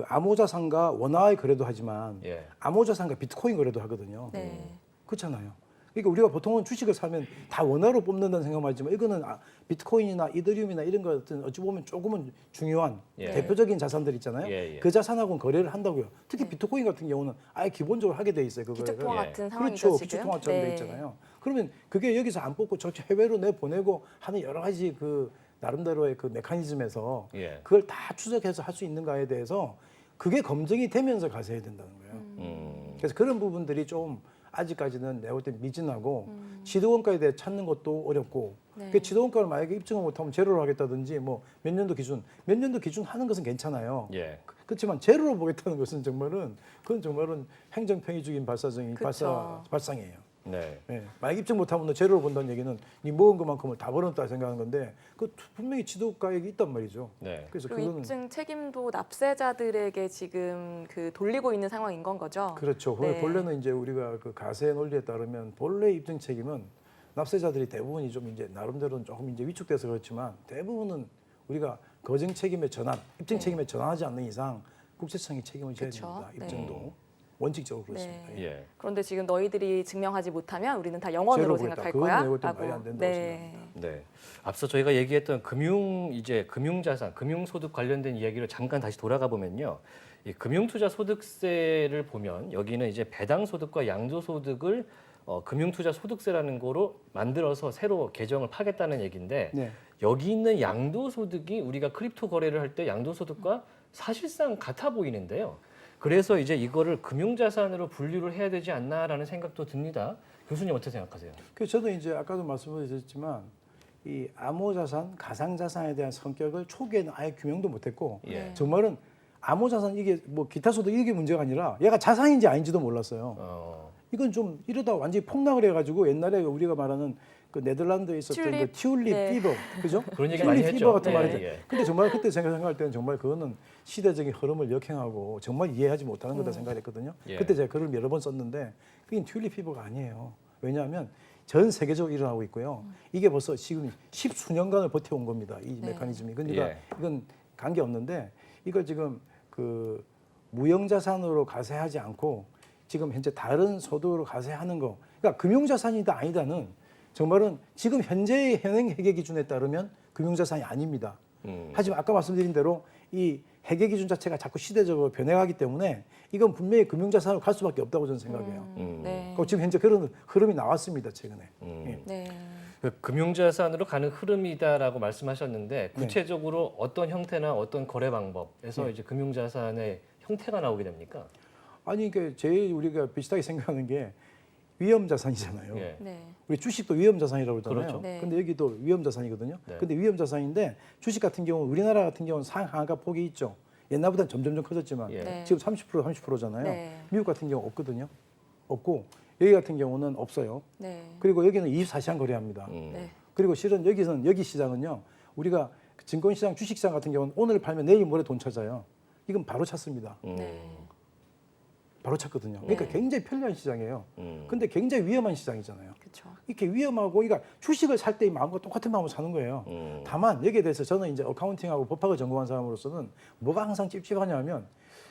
암호자산과 원화의 거래도 하지만
예.
암호자산과 비트코인 거래도 하거든요.
네.
그렇잖아요. 그러니까 우리가 보통은 주식을 사면 다 원화로 뽑는다는 생각만 하지만 이거는 비트코인이나 이더리움이나 이런 것들은 어찌 보면 조금은 중요한
예.
대표적인 자산들 있잖아요.
예, 예.
그 자산하고는 거래를 한다고요. 특히 비트코인 같은 경우는 아예 기본적으로 하게 돼 있어요. 그 거래를.
기축통화
예.
같은 상황이죠
그렇죠.
지금.
기축통화처럼 돼 있잖아요. 그러면 그게 여기서 안 뽑고 저 해외로 내보내고 하는 여러 가지 그 나름대로의 그 메커니즘에서
예.
그걸 다 추적해서 할 수 있는가에 대해서 그게 검증이 되면서 가세해야 된다는 거예요. 그래서 그런 부분들이 좀 아직까지는 내가 볼 때 미진하고 지도원가에 대해 찾는 것도 어렵고
네.
그 지도원가를 만약에 입증을 못하면 제로로 하겠다든지 뭐 몇 년도 기준 하는 것은 괜찮아요.
예.
그렇지만 제로로 보겠다는 것은 그건 정말은 행정평의적인
그쵸.
발상이에요.
네.
예. 만약 입증 못하면 너 제로로 본다는 얘기는 네 먹은 것만큼을 다 벌었다 생각하는 건데 그 분명히 지도가액이 있단 말이죠.
네.
그래서
그리고
그거는
입증 책임도 납세자들에게 지금 그 돌리고 있는 상황인 건 거죠.
그렇죠.
네.
본래는 이제 우리가 그 가세 논리에 따르면 본래 입증 책임은 납세자들이 대부분이 좀 이제 나름대로는 조금 이제 위축돼서 그렇지만 대부분은 우리가 거증 책임의 전환, 입증
네.
책임에 전환하지 않는 이상 국세청이 책임을 져야
그쵸.
됩니다.
네.
입증도 원칙적으로 그렇습니다.
네.
예.
그런데 지금 너희들이 증명하지 못하면 우리는 다 영원으로
제로
생각할
보겠다.
거야.
그건 내가 볼 때 말이 안 된다고
네.
네. 앞서 저희가 얘기했던 금융자산, 금융소득 관련된 이야기를 잠깐 다시 돌아가 보면요. 이 금융투자소득세를 보면 여기는 이제 배당소득과 양도소득을 금융투자소득세라는 거로 만들어서 새로 개정을 파겠다는 얘기인데
네.
여기 있는 양도소득이 우리가 크립토 거래를 할 때 양도소득과 사실상 같아 보이는데요. 그래서 이제 이거를 금융자산으로 분류를 해야 되지 않나라는 생각도 듭니다. 교수님 어떻게 생각하세요?
그래서 저도 이제 아까도 말씀드렸지만 이 암호자산, 가상자산에 대한 성격을 초기에는 아예 규명도 못했고
예.
정말은 암호자산 이게 뭐 기타 소득 이게 문제가 아니라 얘가 자산인지 아닌지도 몰랐어요. 이건 좀 이러다 완전히 폭락을 해가지고 옛날에 우리가 말하는 그 네덜란드에 있었던 그 튤립
네.
피버, 그죠?
그런 얘기 많이
튤립
했죠.
피버 같은
네,
말이
예.
돼. 근데 정말 그때 생각할 때는 정말 그거는 시대적인 흐름을 역행하고 정말 이해하지 못하는 거다 생각했거든요.
예.
그때 제가 글을 여러 번 썼는데 그게 튤립 피버가 아니에요. 왜냐하면 전 세계적으로 일어나고 있고요. 이게 벌써 지금 10수년간을 버텨온 겁니다. 이
네.
메커니즘이. 그러니까
예.
이건 관계 없는데 이걸 지금 그 무형자산으로 가세하지 않고 지금 현재 다른 소득으로 가세하는 거. 그러니까 금융자산이다 아니다는 정말은 지금 현재의 현행 회계 기준에 따르면 금융자산이 아닙니다. 하지만 아까 말씀드린 대로 이 회계 기준 자체가 자꾸 시대적으로 변해가기 때문에 이건 분명히 금융자산으로 갈 수밖에 없다고 저는 생각해요.
네.
지금 현재 그런 흐름이 나왔습니다 최근에. 예.
네.
그 금융자산으로 가는 흐름이다라고 말씀하셨는데 구체적으로 어떤 형태나 어떤 거래 방법에서 이제 금융자산의 형태가 나오게 됩니까?
아니 그 제일 우리가 비슷하게 생각하는 게 위험자산이잖아요.
예.
네.
우리 주식도 위험자산이라고 그러잖아요.
그렇죠.
네.
근데 여기도 위험자산이거든요.
네.
근데 위험자산인데 주식 같은 경우 우리나라 같은 경우는 상하가 폭이 있죠. 옛날보다는 점점 커졌지만
예.
네.
지금 30%잖아요.
네.
미국 같은 경우 없거든요. 없고 여기 같은 경우는 없어요.
네.
그리고 여기는 24시간 거래합니다.
네.
그리고 실은 여기 시장은요. 우리가 증권시장, 주식시장 같은 경우는 오늘 팔면 내일 모레 돈 찾아요. 이건 바로 찾습니다.
네.
바로 찾거든요. 그러니까
네.
굉장히 편리한 시장이에요. 근데 굉장히 위험한 시장이잖아요.
그렇죠.
이렇게 위험하고, 그러니까 주식을 살 때의 마음과 똑같은 마음으로 사는 거예요. 다만 여기에 대해서 저는 이제 어카운팅하고 법학을 전공한 사람으로서는 뭐가 항상 찝찝하냐면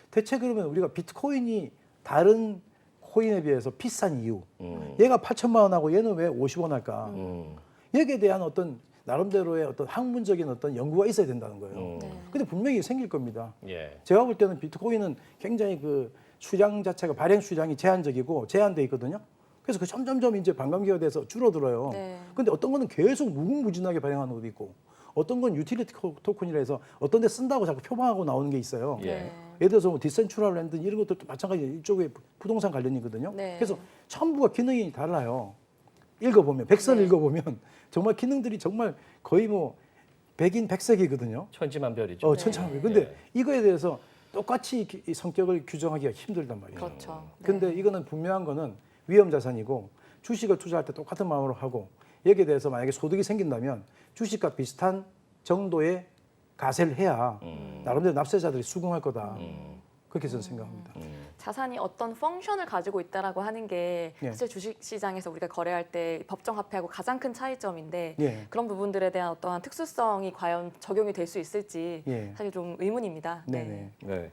대체 그러면 우리가 비트코인이 다른 코인에 비해서 비싼 이유, 얘가 8천만 원하고 얘는 왜 50원 할까? 여기에 대한 어떤 나름대로의 어떤 학문적인 어떤 연구가 있어야 된다는 거예요.
네.
근데 분명히 생길 겁니다.
예.
제가 볼 때는 비트코인은 굉장히 그 수량 자체가 발행 수량이 제한적이고 제한돼 있거든요. 그래서 그 점점점 이제 반감기가 돼서 줄어들어요.
네.
근데 어떤 거는 계속 무궁무진하게 발행하는 것도 있고 어떤 건 유틸리티 토큰이라 해서 어떤 데 쓴다고 자꾸 표방하고 나오는 게 있어요.
예.
네.
예를 들어서 뭐 디센트럴랜드 이런 것들도 마찬가지예요. 이쪽에 부동산 관련이거든요.
네.
그래서 전부가 기능이 달라요. 읽어보면 백서를
네.
읽어보면 정말 기능들이 정말 거의 뭐 백인 백색이거든요.
천지만별이죠.
천차만별. 근데
예.
이거에 대해서 똑같이 이 성격을 규정하기가 힘들단 말이에요.
그렇죠.
근데 이거는 분명한 거는 위험 자산이고 주식을 투자할 때 똑같은 마음으로 하고 여기에 대해서 만약에 소득이 생긴다면 주식과 비슷한 정도의 가세를 해야 나름대로 납세자들이 수긍할 거다. 그렇게 저는 생각합니다.
자산이 어떤 펑션을 가지고 있다라고 하는 게
예.
사실 주식 시장에서 우리가 거래할 때 법정 화폐하고 가장 큰 차이점인데
예.
그런 부분들에 대한 어떠한 특수성이 과연 적용이 될 수 있을지
예.
사실 좀 의문입니다.
네네.
네.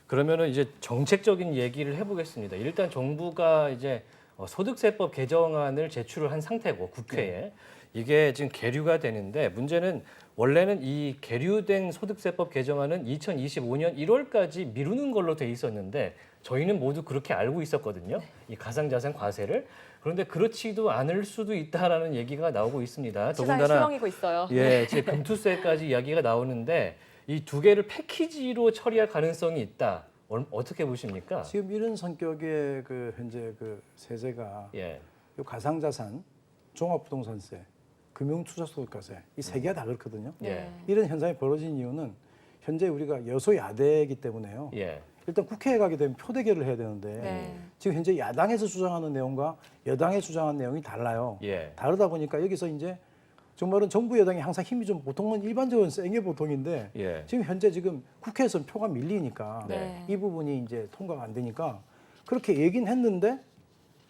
그러면은 이제 정책적인 얘기를 해보겠습니다. 일단 정부가 이제 소득세법 개정안을 제출을 한 상태고 국회에 이게 지금 계류가 되는데 문제는 원래는 이 계류된 소득세법 개정안은 2025년 1월까지 미루는 걸로 돼 있었는데 저희는 모두 그렇게 알고 있었거든요. 이 가상자산 과세를. 그런데 그렇지도 않을 수도 있다라는 얘기가 나오고 있습니다.
시장이 수렁이고 있어요.
예, 지금 금투세까지 이야기가 나오는데 이 두 개를 패키지로 처리할 가능성이 있다. 어떻게 보십니까?
지금 이런 성격의 그 현재 그 세제가
예,
요 가상자산, 종합부동산세, 금융투자소득과세 이 세 개가 다 그렇거든요.
예,
이런 현상이 벌어진 이유는 현재 우리가 여소야대이기 때문에요.
예,
일단 국회에 가게 되면 표대결을 해야 되는데
네.
지금 현재 야당에서 주장하는 내용과 여당에 주장하는 내용이 달라요.
예,
다르다 보니까 여기서 이제 정말은 정부 여당이 항상 힘이 좀 보통은 일반적으로 센 게 보통인데
예.
지금 현재 지금 국회에서는 표가 밀리니까
네.
이 부분이 이제 통과가 안 되니까 그렇게 얘기는 했는데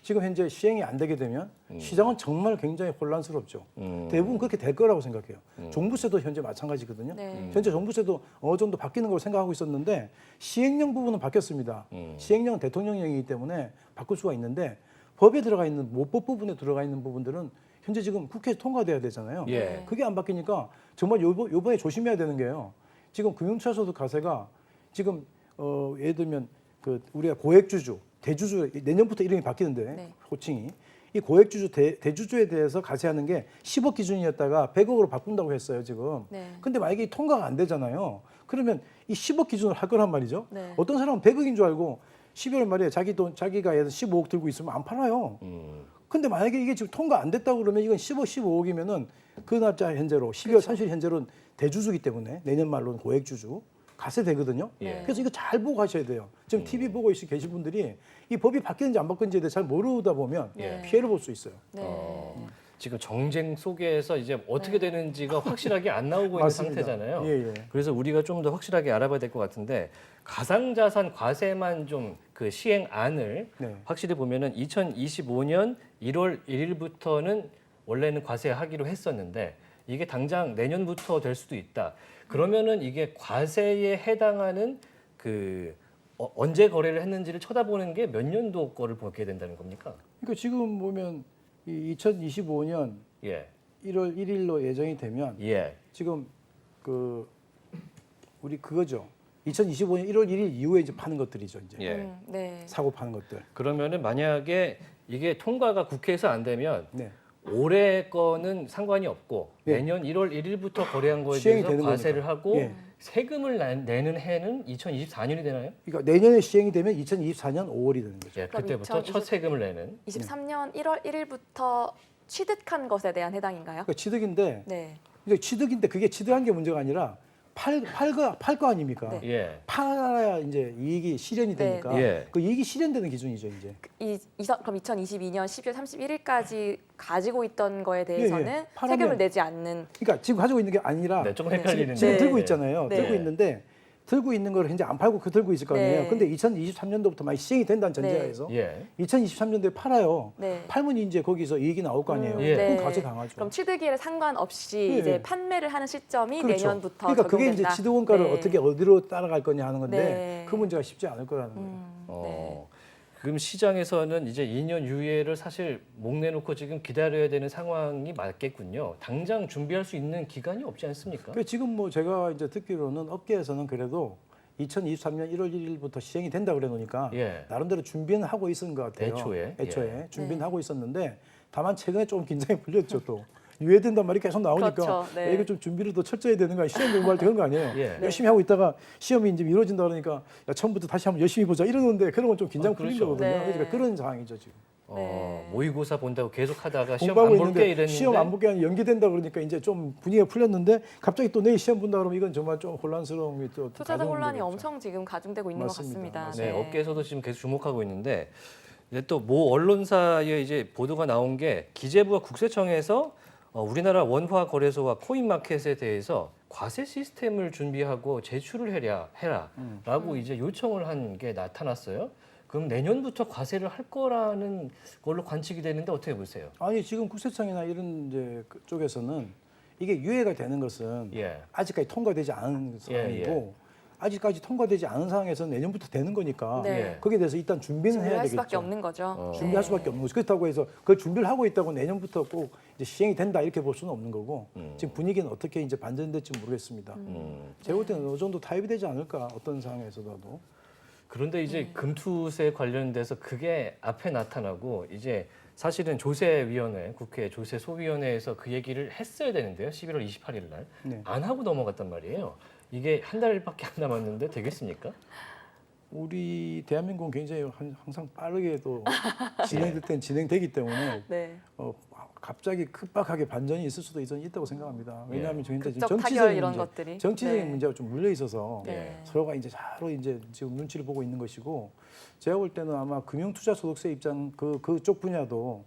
지금 현재 시행이 안 되게 되면 시장은 정말 굉장히 혼란스럽죠. 대부분 그렇게 될 거라고 생각해요. 종부세도 현재 마찬가지거든요.
네.
현재 종부세도 어느 정도 바뀌는 걸로 생각하고 있었는데 시행령 부분은 바뀌었습니다. 시행령은 대통령령이기 때문에 바꿀 수가 있는데 법에 들어가 있는 모법 부분에 들어가 있는 부분들은 현재 지금 국회에서 통과돼야 되잖아요.
예.
그게 안 바뀌니까 정말 요번에 조심해야 되는 게요. 지금 금융투자소득 과세가 지금 예를 들면 그 우리가 고액주주, 대주주 내년부터 이름이 바뀌는데
네.
호칭이 이 고액주주 대주주에 대해서 과세하는 게 10억 기준이었다가 100억으로 바꾼다고 했어요 지금.
네.
근데 만약에 통과가 안 되잖아요. 그러면 이 10억 기준을 할 거란 말이죠.
네.
어떤 사람은 100억인 줄 알고 12월 말에 자기가 예를 15억 들고 있으면 안 팔아요. 근데 만약에 이게 지금 통과 안 됐다고 그러면 이건 10억, 15억이면은 그 날짜 현재로 12월 30일 현재로는 대주주기 때문에 내년 말로는 고액주주 가세되거든요.
예.
그래서 이거 잘 보고 가셔야 돼요. 지금 TV 보고 계신 분들이 이 법이 바뀌는지 안 바뀌는지에 대해 잘 모르다 보면
예.
피해를 볼 수 있어요.
네.
지금 정쟁 속에서 이제 어떻게 되는지가 확실하게 안 나오고 있는
맞습니다.
상태잖아요.
예, 예.
그래서 우리가 좀 더 확실하게 알아봐야 될 것 같은데 가상자산 과세만 좀 그 시행안을
네.
확실히 보면은 2025년 1월 1일부터는 원래는 과세하기로 했었는데 이게 당장 내년부터 될 수도 있다. 그러면은 이게 과세에 해당하는 그 언제 거래를 했는지를 쳐다보는 게 몇 년도 거를 보게 된다는 겁니까?
그러니까 지금 보면 이 2025년
예,
1월 1일로 예정이 되면
예,
지금 그 우리 그거죠. 2025년 1월 1일 이후에 이제 파는 것들이죠. 이제
예.
네.
사고 파는 것들.
그러면은 만약에 이게 통과가 국회에서 안 되면
네.
올해 거는 상관이 없고
예.
내년 1월 1일부터 거래한 거에
시행이
대해서
되는
과세를
거니까.
하고
예.
세금을 내는 해는 2024년이 되나요?
그러니까 내년에 시행이 되면 2024년 5월이 되는 거죠.
예,
그럼
그때부터
2020
첫 세금을 내는.
23년 1월 1일부터 취득한 것에 대한 해당인가요?
그러니까 취득인데
네.
이제 취득인데 그게 취득한 게 문제가 아니라 팔 거 아닙니까?
네.
예.
팔아야 이제 이익이 실현이
네.
되니까
예.
그 이익이 실현되는 기준이죠 이제.
그럼 2022년 12월 31일까지 가지고 있던 거에 대해서는
예, 예. 팔으면-
세금을 내지 않는.
그러니까 지금 가지고 있는 게 아니라
네, 조금
네.
헷갈리는데.
지금
네.
들고 있잖아요.
네.
들고 있는데 들고 있는 걸 현재 안 팔고 그 들고 있을 거 아니에요.
네.
근데 2023년도부터 많이 시행이 된다는 전제하에서
예.
2023년도에 팔아요.
네.
팔면 이제 거기서 이익이 나올 거 아니에요.
예.
그럼 과세 당하죠.
그럼 취득일에 상관없이
예.
이제 판매를 하는 시점이
그렇죠.
내년부터
그러니까 그게 이제
적용된다.
취득 원가를
네.
어떻게 어디로 따라갈 거냐 하는 건데
네.
그 문제가 쉽지 않을 거라는 거예요.
어. 그럼 시장에서는 이제 2년 유예를 사실 목 내놓고 지금 기다려야 되는 상황이 맞겠군요. 당장 준비할 수 있는 기간이 없지 않습니까?
그 지금 뭐 제가 이제 듣기로는 업계에서는 그래도 2023년 1월 1일부터 시행이 된다 그래 놓으니까
예.
나름대로 준비는 하고 있은 것 같아요.
애초에.
준비는
네.
하고 있었는데 다만 최근에 좀 긴장이 풀렸죠 또. 유예된단 말이 계속 나오니까
그렇죠. 네.
야, 이거 좀 준비를 더 철저히 되는 거 아니야. 시험 공부할 때 그런 거 아니에요.
예.
열심히 하고 있다가 시험이 이제 미뤄진다 그러니까 야, 처음부터 다시 한번 열심히 보자 이러는데 그런 건 좀 긴장 풀린
그렇죠.
거거든요.
네.
그러니까 그런 상황이죠 지금.
네.
모의고사 본다고 계속 하다가 시험
공부하고
안 볼게
있는데
이랬는데
시험 안 볼게 하니 연기된다 그러니까 이제 좀 분위기가 풀렸는데 갑자기 또 내일 시험 본다 그러면 이건 정말 좀 혼란스러움이 또
투자자
가져오는
혼란이
거겠죠.
엄청 지금 가중되고 있는
맞습니다.
것 같습니다.
네, 업계에서도 지금 계속 주목하고 있는데 또 모 언론사에 이제 보도가 나온 게 기재부와 국세청에서 우리나라 원화 거래소와 코인마켓에 대해서 과세 시스템을 준비하고 제출을 해라라고 이제 요청을 한 게 나타났어요. 그럼 내년부터 과세를 할 거라는 걸로 관측이 되는데 어떻게 보세요?
아니 지금 국세청이나 이런 이제 그쪽에서는 이게 유예가 되는 것은
예.
아직까지 통과되지 않은 상황이고 아직까지 통과되지 않은 상황에서는 내년부터 되는 거니까
네.
예.
거기에 대해서 일단 준비는 해야
준비할
되겠죠.
수밖에 없는 거죠.
준비할
네.
수밖에 없는 거죠. 그렇다고 해서 그걸 준비를 하고 있다고 내년부터 꼭 이제 시행이 된다 이렇게 볼 수는 없는 거고 지금 분위기는 어떻게 이제 반전될지 모르겠습니다. 제가 볼 때는 어느 정도 타협이 되지 않을까 어떤 상황에서도.
그런데 이제 금투세 관련돼서 그게 앞에 나타나고 이제 사실은 조세위원회, 국회 조세소위원회에서 그 얘기를 했어야 되는데요. 11월 28일 날.
네.
안 하고 넘어갔단 말이에요. 이게 한 달밖에 안 남았는데 되겠습니까?
우리 대한민국은 굉장히 항상 빠르게도 진행될 땐 진행되기 때문에
네.
갑자기 급박하게 반전이 있을 수도 있다고 생각합니다. 왜냐하면 저희
극적 타결 이런 것들이.
정치적인
네.
문제가 좀 물려 있어서
네.
서로가 이제 서로 이제 지금 눈치를 보고 있는 것이고 제가 볼 때는 아마 금융투자소득세 입장 그쪽 분야도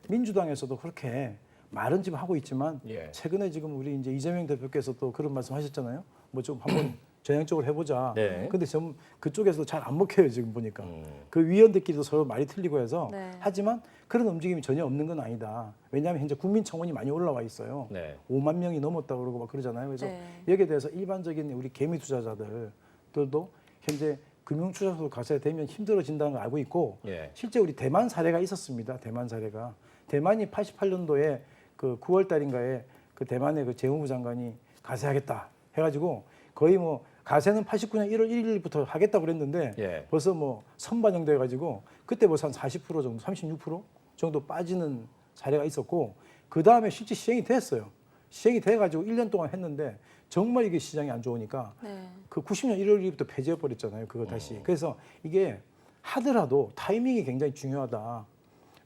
민주당에서도 그렇게 말은 지금 하고 있지만
예.
최근에 지금 우리 이제 이재명 대표께서 또 그런 말씀하셨잖아요. 뭐 좀 한번 전향적으로 해보자.
네.
근데 좀 그쪽에서도 잘 안 먹혀요 지금 보니까.
음.
그 위원들끼리도 서로 말이 틀리고 해서
네.
하지만 그런 움직임이 전혀 없는 건 아니다. 왜냐하면 현재 국민청원이 많이 올라와 있어요.
네.
5만 명이 넘었다고 그러고 막 그러잖아요. 그래서
네.
여기에 대해서 일반적인 우리 개미 투자자들도 현재 금융투자소 과세되면 힘들어진다는 걸 알고 있고
예.
실제 우리 대만 사례가 있었습니다. 대만 사례가 대만이 88년도에 그 9월 달인가에 그 대만의 그 재무부 장관이 과세하겠다 해가지고 거의 뭐 과세는 89년 1월 1일부터 하겠다고 그랬는데
예.
벌써 뭐 선반영돼 가지고 그때 벌써 한 40% 정도 36% 정도 빠지는 사례가 있었고 그 다음에 실제 시행이 됐어요. 시행이 돼가지고 1년 동안 했는데 정말 이게 시장이 안 좋으니까
네.
그 90년 1월 1일부터 폐지해 버렸잖아요. 그거 다시. 그래서 이게 하더라도 타이밍이 굉장히 중요하다.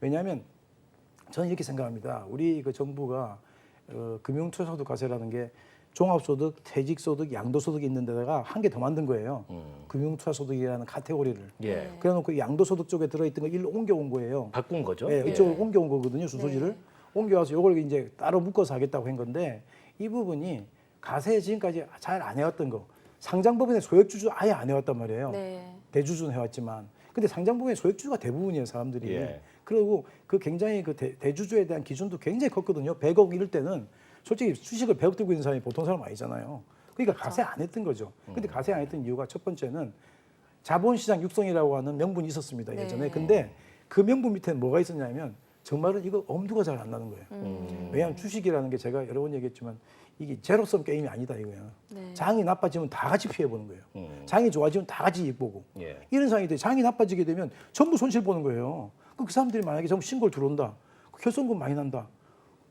왜냐하면 저는 이렇게 생각합니다. 우리 그 정부가 금융투자소득 과세라는 게 종합소득, 퇴직소득, 양도소득이 있는 데다가 한 개 더 만든 거예요. 금융투자소득이라는 카테고리를.
예.
그래놓고 양도소득 쪽에 들어있던 걸 일로 옮겨온 거예요.
바꾼 거죠.
예, 이쪽으로 옮겨온 거거든요, 주소지를.
네.
옮겨와서 이걸 이제 따로 묶어서 하겠다고 한 건데 이 부분이 가세 지금까지 잘 안 해왔던 거. 상장법인의 소액주주 아예 안 해왔단 말이에요.
네.
대주주는 해왔지만. 근데 상장법인의 소액주주가 대부분이에요, 사람들이.
예.
그리고 그 굉장히 그 대주주에 대한 기준도 굉장히 컸거든요. 100억 이럴 때는 솔직히 주식을 100억 들고 있는 사람이 보통 사람 아니잖아요. 그러니까 가세 안 했던 거죠. 근데 가세 안 했던 이유가 첫 번째는 자본시장 육성이라고 하는 명분이 있었습니다, 예전에.
네.
근데 그 명분 밑에는 뭐가 있었냐면 정말은 이거 엄두가 잘 안 나는 거예요. 왜냐하면 주식이라는 게 제가 여러 번 얘기했지만 이게 제로섬 게임이 아니다 이거예요.
네.
장이 나빠지면 다 같이 피해 보는 거예요. 장이 좋아지면 다 같이 이익 보고.
예.
이런 상황이 돼. 장이 나빠지게 되면 전부 손실 보는 거예요. 그럼 그 사람들이 만약에 전부 신고를 들어온다. 결손금 많이 난다.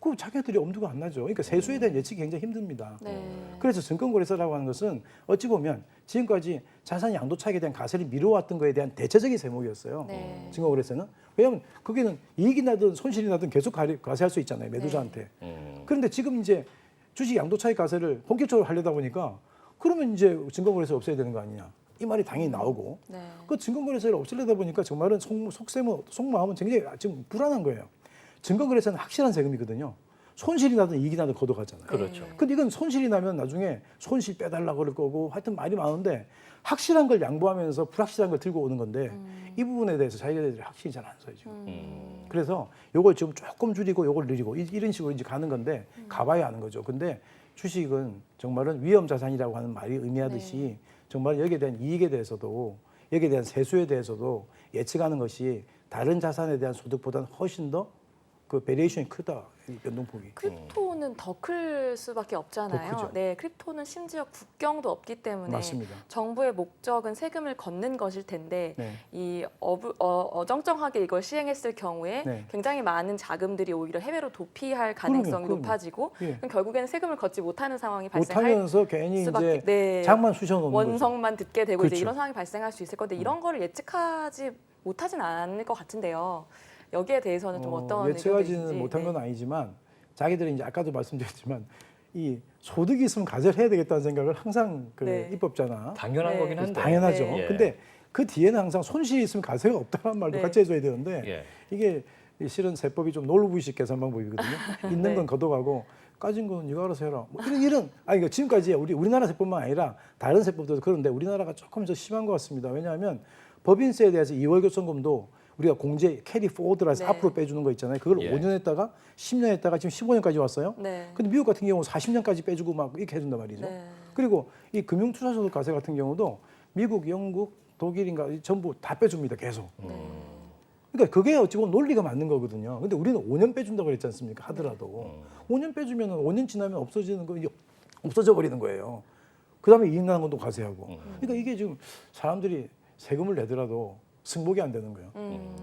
그럼 자기들이 엄두가 안 나죠. 그러니까 세수에 대한 예측이 굉장히 힘듭니다.
네.
그래서 증권거래소라고 하는 것은 어찌 보면 지금까지 자산 양도 차익에 대한 가세를 미뤄왔던 거에 대한 대체적인 세목이었어요.
네.
증권거래소는. 왜냐하면 거기는 이익이 나든 손실이 나든 계속 가세할 수 있잖아요. 매도자한테. 그런데 지금 이제 주식 양도 차익 가세를 본격적으로 하려다 보니까 그러면 이제 증권거래소 없애야 되는 거 아니냐. 이 말이 당연히 나오고.
네.
그 증권거래소를 없애려다 보니까 정말은 속마음은 굉장히 지금 불안한 거예요. 증권거래소는 확실한 세금이거든요. 손실이 나든 이익이 나든 걷어가잖아요.
그렇죠.
근데 이건 손실이 나면 나중에 손실 빼달라고 그럴 거고 하여튼 말이 많은데 확실한 걸 양보하면서 불확실한 걸 들고 오는 건데 이 부분에 대해서 자기들이 확실히 잘 안 써요 지금. 그래서 요걸 지금 조금 줄이고 요걸 늘리고 이런 식으로 이제 가는 건데 가봐야 하는 거죠. 근데 주식은 정말은 위험 자산이라고 하는 말이 의미하듯이 정말 여기에 대한 이익에 대해서도 여기에 대한 세수에 대해서도 예측하는 것이 다른 자산에 대한 소득보다는 훨씬 더 그 베리에이션이 크다. 이 변동폭이.
크립토는 더 클 수밖에 없잖아요.
더 크죠.
네, 크립토는 심지어 국경도 없기 때문에
맞습니다.
정부의 목적은 세금을 걷는 것일 텐데
네.
이 어정쩡하게 이걸 시행했을 경우에
네.
굉장히 많은 자금들이 오히려 해외로 도피할 가능성이
그럼요.
높아지고
예.
그럼 결국에는 세금을 걷지 못하는 상황이 발생할
못하면서 괜히
수밖에
이제
네.
장만 쑤셔놓는 거죠.
원성만 듣게 되고 이제
그렇죠.
이런 상황이 발생할 수 있을 건데 이런 거를 예측하지 못하진 않을 것 같은데요. 여기에 대해서는 좀 어떤
예측하지는
의견들이신지.
못한 건
네.
아니지만 자기들이 이제 아까도 말씀드렸지만 이 소득이 있으면 가세를 해야 되겠다는 생각을 항상 그
네.
입법자나
당연한
네.
거긴 한데.
당연하죠.
네.
예.
근데 그 뒤에는 항상 손실이 있으면 가세가 없다는 말도
네.
같이 해줘야 되는데
예.
이게 실은 세법이 좀 놀부이식 계산 방법이거든요. 있는
네.
건 걷어가고 까진 건 이거 알아서 해라. 뭐 이런 아니 그 지금까지 우리나라 세법만 아니라 다른 세법도 그런데 우리나라가 조금 더 심한 것 같습니다. 왜냐하면 법인세에 대해서 2월 교통금도 우리가 공제 캐리 포워드라서
네.
앞으로 빼주는 거 있잖아요. 그걸
예.
5년 했다가 10년 했다가 지금 15년까지 왔어요.
네.
근데 미국 같은 경우는 40년까지 빼주고 막 이렇게 해준단 말이죠.
네.
그리고 이 금융투자소득 과세 같은 경우도 미국, 영국, 독일인가 전부 다 빼줍니다. 계속. 그러니까 그게 어찌 보면 논리가 맞는 거거든요. 근데 우리는 5년 빼준다고 그랬지 않습니까? 하더라도 5년 빼주면 5년 지나면 없어지는 거 이제 없어져 버리는 거예요. 그다음에 이익 나는 것도 과세하고. 그러니까 이게 지금 사람들이 세금을 내더라도 승복이 안 되는 거예요.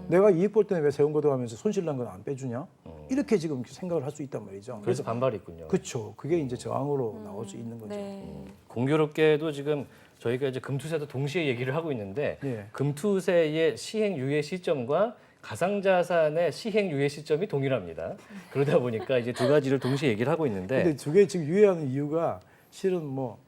내가 이익 볼 때는 왜 세금 걷어가면서 손실 난 건 안 빼주냐? 이렇게 지금 생각을 할 수 있단 말이죠.
그래서 반발이 있군요.
그렇죠. 그게 이제 저항으로 나올 수 있는 거죠.
네.
공교롭게도 지금 저희가 이제 금투세도 동시에 얘기를 하고 있는데
예.
금투세의 시행 유예 시점과 가상자산의 시행 유예 시점이 동일합니다. 그러다 보니까 이제 두 가지를 동시에 얘기를 하고 있는데
근데 두 개 지금 유예하는 이유가 실은 뭐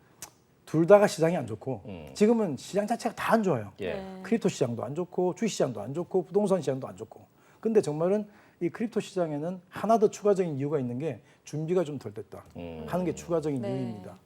둘 다가 시장이 안 좋고 지금은 시장 자체가 다 안 좋아요.
예.
네.
크립토 시장도 안 좋고 주식 시장도 안 좋고 부동산 시장도 안 좋고. 근데 정말은 이 크립토 시장에는 하나 더 추가적인 이유가 있는 게 준비가 좀 덜 됐다 하는 게 추가적인
네.
이유입니다.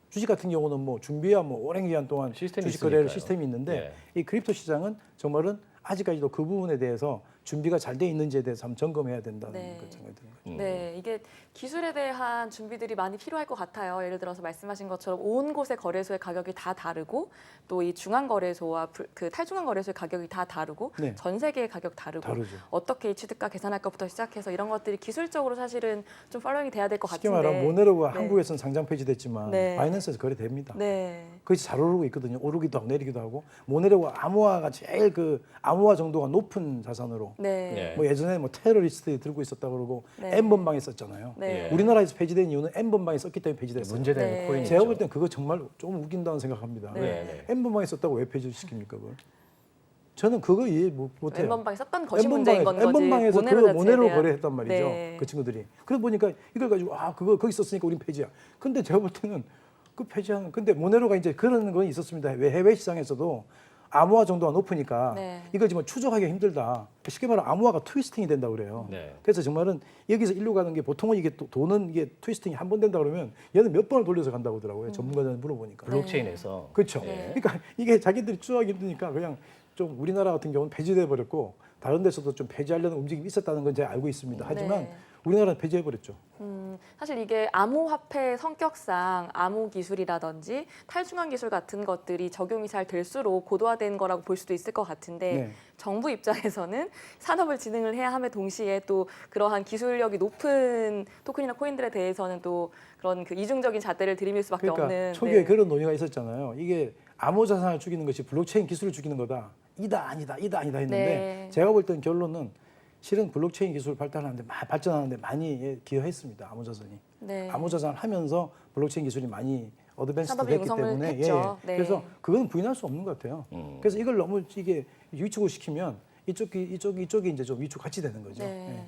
주식 같은 경우는 뭐 준비야 뭐 오랜 기간 동안
시스템이
주식 거래를
있으니까요.
시스템이 있는데
예.
이 크립토 시장은 정말은 아직까지도 그 부분에 대해서 준비가 잘 돼 있는지에 대해서 한번 점검해야 된다는
네.
그 생각이 드는 거죠.
네, 이게 기술에 대한 준비들이 많이 필요할 것 같아요. 예를 들어서 말씀하신 것처럼 온 곳의 거래소의 가격이 다 다르고 또 이 중앙 거래소와 그 탈중앙 거래소의 가격이 다 다르고
네.
전 세계의 가격 다르고
다르죠.
어떻게 이 취득가 계산할 것부터 시작해서 이런 것들이 기술적으로 사실은 좀 팔로잉이 돼야 될 것
쉽게
같은데.
말하면 모네로가
네.
한국에서는 상장 폐지됐지만
네.
바이낸스에서 거래됩니다.
네.
그것이 잘 오르고 있거든요. 오르기도 하고 내리기도 하고 모네로가 암호화가 제일 그 암호화 정도가 높은 자산으로
네.
네.
뭐 예전에 뭐 테러리스트 들고 있었다 그러고
네.
N번방에 썼잖아요.
네.
예.
우리나라에서 폐지된 이유는 N번방에 썼기 때문에 폐지됐어요.
문제되는
네.
코인이죠.
제가 볼 땐 그거 정말 좀 웃긴다고 생각합니다.
네.
네.
N번방에 썼다고 왜 폐지시킵니까 그걸? 저는 그거 이해 못해요.
N번방에 썼던 것이 문제인 건 거지.
N번방에서 그
자체에
모네로
대한.
거래했단 말이죠.
네.
그 친구들이. 그래 보니까 이걸 가지고 그거 거기 썼으니까 우린 폐지야. 근데 제가 볼 때는 그 폐지하는 근데 모네로가 이제 그런 건 있었습니다. 왜 해외 시장에서도 암호화 정도가 높으니까
네.
이걸 지금 추적하기 힘들다. 쉽게 말하면 암호화가 트위스팅이 된다 그래요.
네.
그래서 정말은 여기서 일로 가는 게 보통은 이게 돈은 이게 트위스팅이 한 번 된다 그러면 얘는 몇 번을 돌려서 간다고 하더라고요. 전문가들 물어보니까.
블록체인에서.
그렇죠.
네.
그러니까 이게 자기들이 추적하기 힘드니까 그냥 좀 우리나라 같은 경우는 폐지돼 버렸고 다른 데서도 좀 폐지하려는 움직임이 있었다는 건 제가 알고 있습니다. 하지만
네.
우리나라는 폐지해 버렸죠.
사실 이게 암호화폐 성격상 암호 기술이라든지 탈중앙 기술 같은 것들이 적용이 잘 될수록 고도화된 거라고 볼 수도 있을 것 같은데
네.
정부 입장에서는 산업을 진흥을 해야 함에 동시에 또 그러한 기술력이 높은 토큰이나 코인들에 대해서는 또 그런 그 이중적인 잣대를 들이밀 수밖에
그러니까
없는.
초기에
네.
그런 논의가 있었잖아요. 이게 암호 자산을 죽이는 것이 블록체인 기술을 죽이는 거다. 이다 아니다 했는데
네.
제가 볼 때는 결론은 실은 블록체인 기술 발전하는데 많이 기여했습니다. 암호 자산이.
네.
암호 자산을 하면서 블록체인 기술이 많이 어드밴스드
산업이
됐기
융성을
때문에
했죠. 네.
그래서 그건 부인할 수 없는 것 같아요.
그래서
그래서 이걸 너무 이게 위축을 시키면 이쪽이 이제 좀 위축 같이 되는 거죠.
네.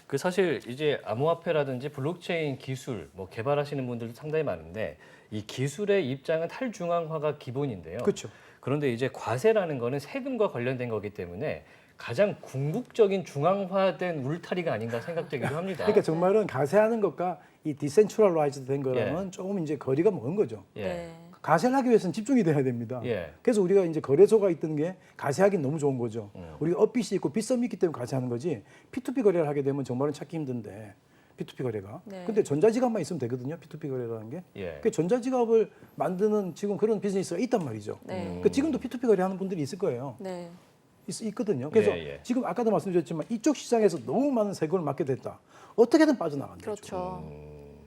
그 사실 이제 암호화폐라든지 블록체인 기술 뭐 개발하시는 분들도 상당히 많은데 이 기술의 입장은 탈중앙화가 기본인데요.
그렇죠.
그런데 이제 과세라는 거는 세금과 관련된 거기 때문에 가장 궁극적인 중앙화된 울타리가 아닌가 생각되기도 합니다.
그러니까 정말은 가세하는 것과 이 디센트럴라이즈드 된 거랑은 조금 이제 거리가 먼 거죠.
예.
네.
가세를 하기 위해서는 집중이 돼야 됩니다.
예.
그래서 우리가 이제 거래소가 있던 게 가세하기는 너무 좋은 거죠. 우리가 업빗이 있고 빗썸이 있기 때문에 가세하는 거지. P2P 거래를 하게 되면 정말은 찾기 힘든데 P2P 거래가.
네.
근데 전자지갑만 있으면 되거든요. P2P 거래라는 게.
예.
그 전자지갑을 만드는 지금 그런 비즈니스가 있단 말이죠.
네.
그 지금도 P2P 거래하는 분들이 있을 거예요.
네.
있거든요. 그래서
예, 예.
지금 아까도 말씀드렸지만 이쪽 시장에서 너무 많은 세금을 맞게 됐다. 어떻게든 빠져나간다.
그렇죠.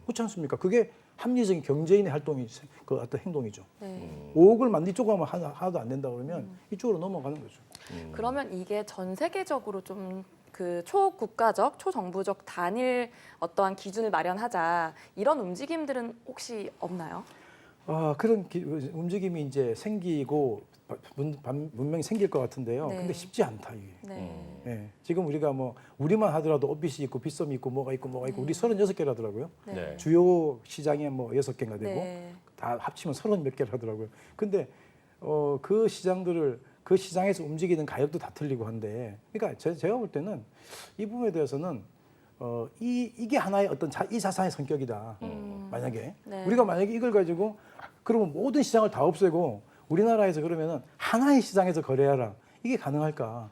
그렇지 않습니까? 그게 합리적인 경제인의 활동이 그 어떤 행동이죠.
네.
5억을 만든 이쪽으로 하면 하나도 안 된다 그러면 이쪽으로 넘어가는 거죠.
그러면 이게 전 세계적으로 좀 그 초국가적, 초정부적 단일 어떠한 기준을 마련하자 이런 움직임들은 혹시 없나요?
그런 움직임이 이제 생기고 분명히 생길 것 같은데요.
네.
근데 쉽지 않다 이게.
네.
예. 지금 우리가 뭐 우리만 하더라도 업빗이 있고 빗썸이 있고 뭐가 있고 우리 36개라더라고요.
네.
주요 시장에 뭐 6개가 되고
네.
다 합치면 30 몇 개를 하더라고요. 근데 그 시장들을 그 시장에서 움직이는 가격도 다 틀리고 한데, 그러니까 제가 볼 때는 이 부분에 대해서는 이게 하나의 어떤 이 자산의 성격이다. 만약에
네.
우리가 만약에 이걸 가지고 그러면 모든 시장을 다 없애고 우리나라에서 그러면은 하나의 시장에서 거래하라, 이게 가능할까?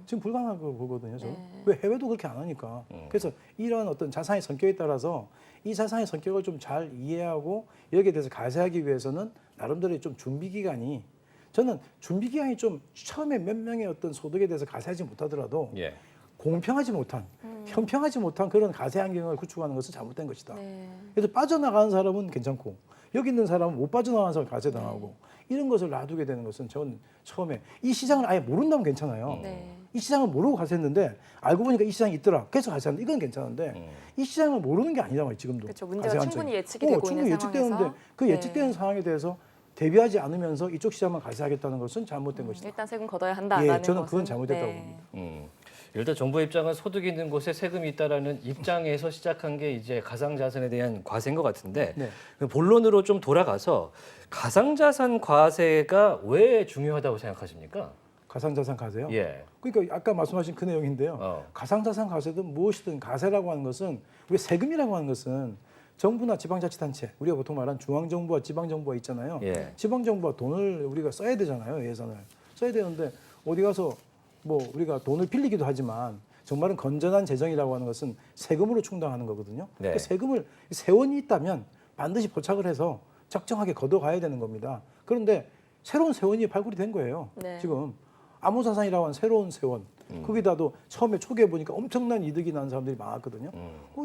지금 불가능하다고 보거든요. 저는.
네.
왜 해외도 그렇게 안 하니까. 그래서 이런 어떤 자산의 성격에 따라서 이 자산의 성격을 좀 잘 이해하고 여기에 대해서 가세하기 위해서는 나름대로 좀 준비 기간이, 저는 준비 기간이 좀 처음에 몇 명의 어떤 소득에 대해서 가세하지 못하더라도
예.
공평하지 못한, 형평하지 못한 그런 가세 환경을 구축하는 것은 잘못된 것이다.
네.
그래서 빠져나가는 사람은 괜찮고 여기 있는 사람은 못 빠져나가는 사람 가세당하고 이런 것을 놔두게 되는 것은 저는 처음에 이 시장을 아예 모른다면 괜찮아요.
네.
이 시장을 모르고 가세했는데 알고 보니까 이 시장이 있더라. 그래서 가세하는데 이건 괜찮은데 이 시장을 모르는 게 아니잖아요. 지금도.
그렇죠. 문제가
가세한
충분히
쪽이.
예측이 되고
충분히
있는
예측되는데
상황에서.
그
네.
예측되는 상황에 대해서 대비하지 않으면서 이쪽 시장만 가세하겠다는 것은 잘못된 것이다.
일단 세금 걷어야 한다라는
예, 저는
것은.
그건 잘못됐다고
네.
봅니다.
일단 정부 입장은 소득 있는 곳에 세금이 있다라는 입장에서 시작한 게 이제 가상자산에 대한 과세인 것 같은데
네.
그 본론으로 좀 돌아가서 가상자산 과세가 왜 중요하다고 생각하십니까?
가상자산 가세요.
예.
그러니까 아까 말씀하신 그 내용인데요. 가상자산 가세든 무엇이든 가세라고 하는 것은, 우리 세금이라고 하는 것은 정부나 지방자치단체, 우리가 보통 말하는 중앙정부와 지방정부가 있잖아요.
예.
지방정부가 돈을 우리가 써야 되잖아요. 예산을 써야 되는데 어디 가서 뭐 우리가 돈을 빌리기도 하지만 정말은 건전한 재정이라고 하는 것은 세금으로 충당하는 거거든요.
네.
그 세금을, 세원이 있다면 반드시 포착을 해서 적정하게 걷어가야 되는 겁니다. 그런데 새로운 세원이 발굴이 된 거예요.
네.
지금 암호자산이라고 하는 새로운 세원, 거기다도 처음에 초기에 보니까 엄청난 이득이 나는 사람들이 많았거든요.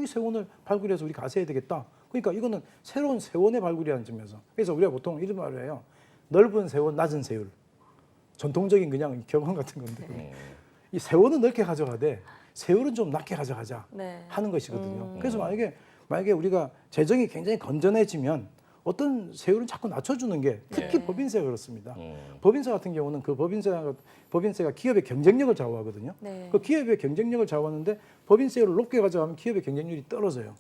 이 세원을 발굴해서 우리 가세해야 되겠다. 그러니까 이거는 새로운 세원의 발굴이라는 점에서. 그래서 우리가 보통 이런 말을 해요. 넓은 세원, 낮은 세율. 전통적인 그냥 격언 같은 건데 이 세원은 넓게 가져가되 세율은 좀 낮게 가져가자
네.
하는 것이거든요. 그래서 만약에 우리가 재정이 굉장히 건전해지면 어떤 세율은 자꾸 낮춰주는 게 특히
네.
법인세가 그렇습니다. 법인세 같은 경우는 그 법인세가 기업의 경쟁력을 좌우하거든요.
네.
그 기업의 경쟁력을 좌우하는데 법인세율을 높게 가져가면 기업의 경쟁률이 떨어져요.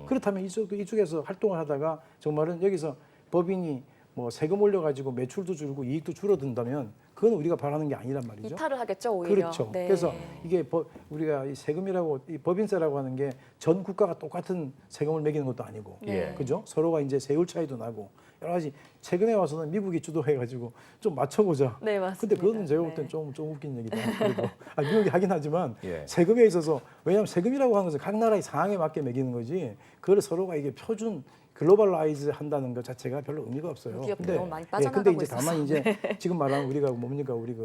그렇다면 이쪽에서 활동을 하다가 정말은 여기서 법인이 뭐 세금 올려가지고 매출도 줄고 이익도 줄어든다면 그건 우리가 바라는 게 아니란 말이죠.
이탈을 하겠죠, 오히려.
그렇죠.
네.
그래서 이게 우리가 이 세금이라고 이 법인세라고 하는 게 전 국가가 똑같은 세금을 매기는 것도 아니고,
네.
그죠? 서로가 이제 세율 차이도 나고 여러 가지. 최근에 와서는 미국이 주도해가지고 좀 맞춰보자.
네, 맞습니다.
근데 그거는 제가 볼
네.
땐 좀 웃긴 얘기다. 그리고 미국이 하긴 하지만
예.
세금에 있어서 왜냐하면 세금이라고 하는 것은 각 나라의 상황에 맞게 매기는 거지. 그걸 서로가 이게 표준 글로벌라이즈 한다는 것 자체가 별로 의미가 없어요.
기업들이 너무 많이
근데
빠져나가고
이제 다만
있어서.
이제 지금 말하는 우리가 뭡니까 우리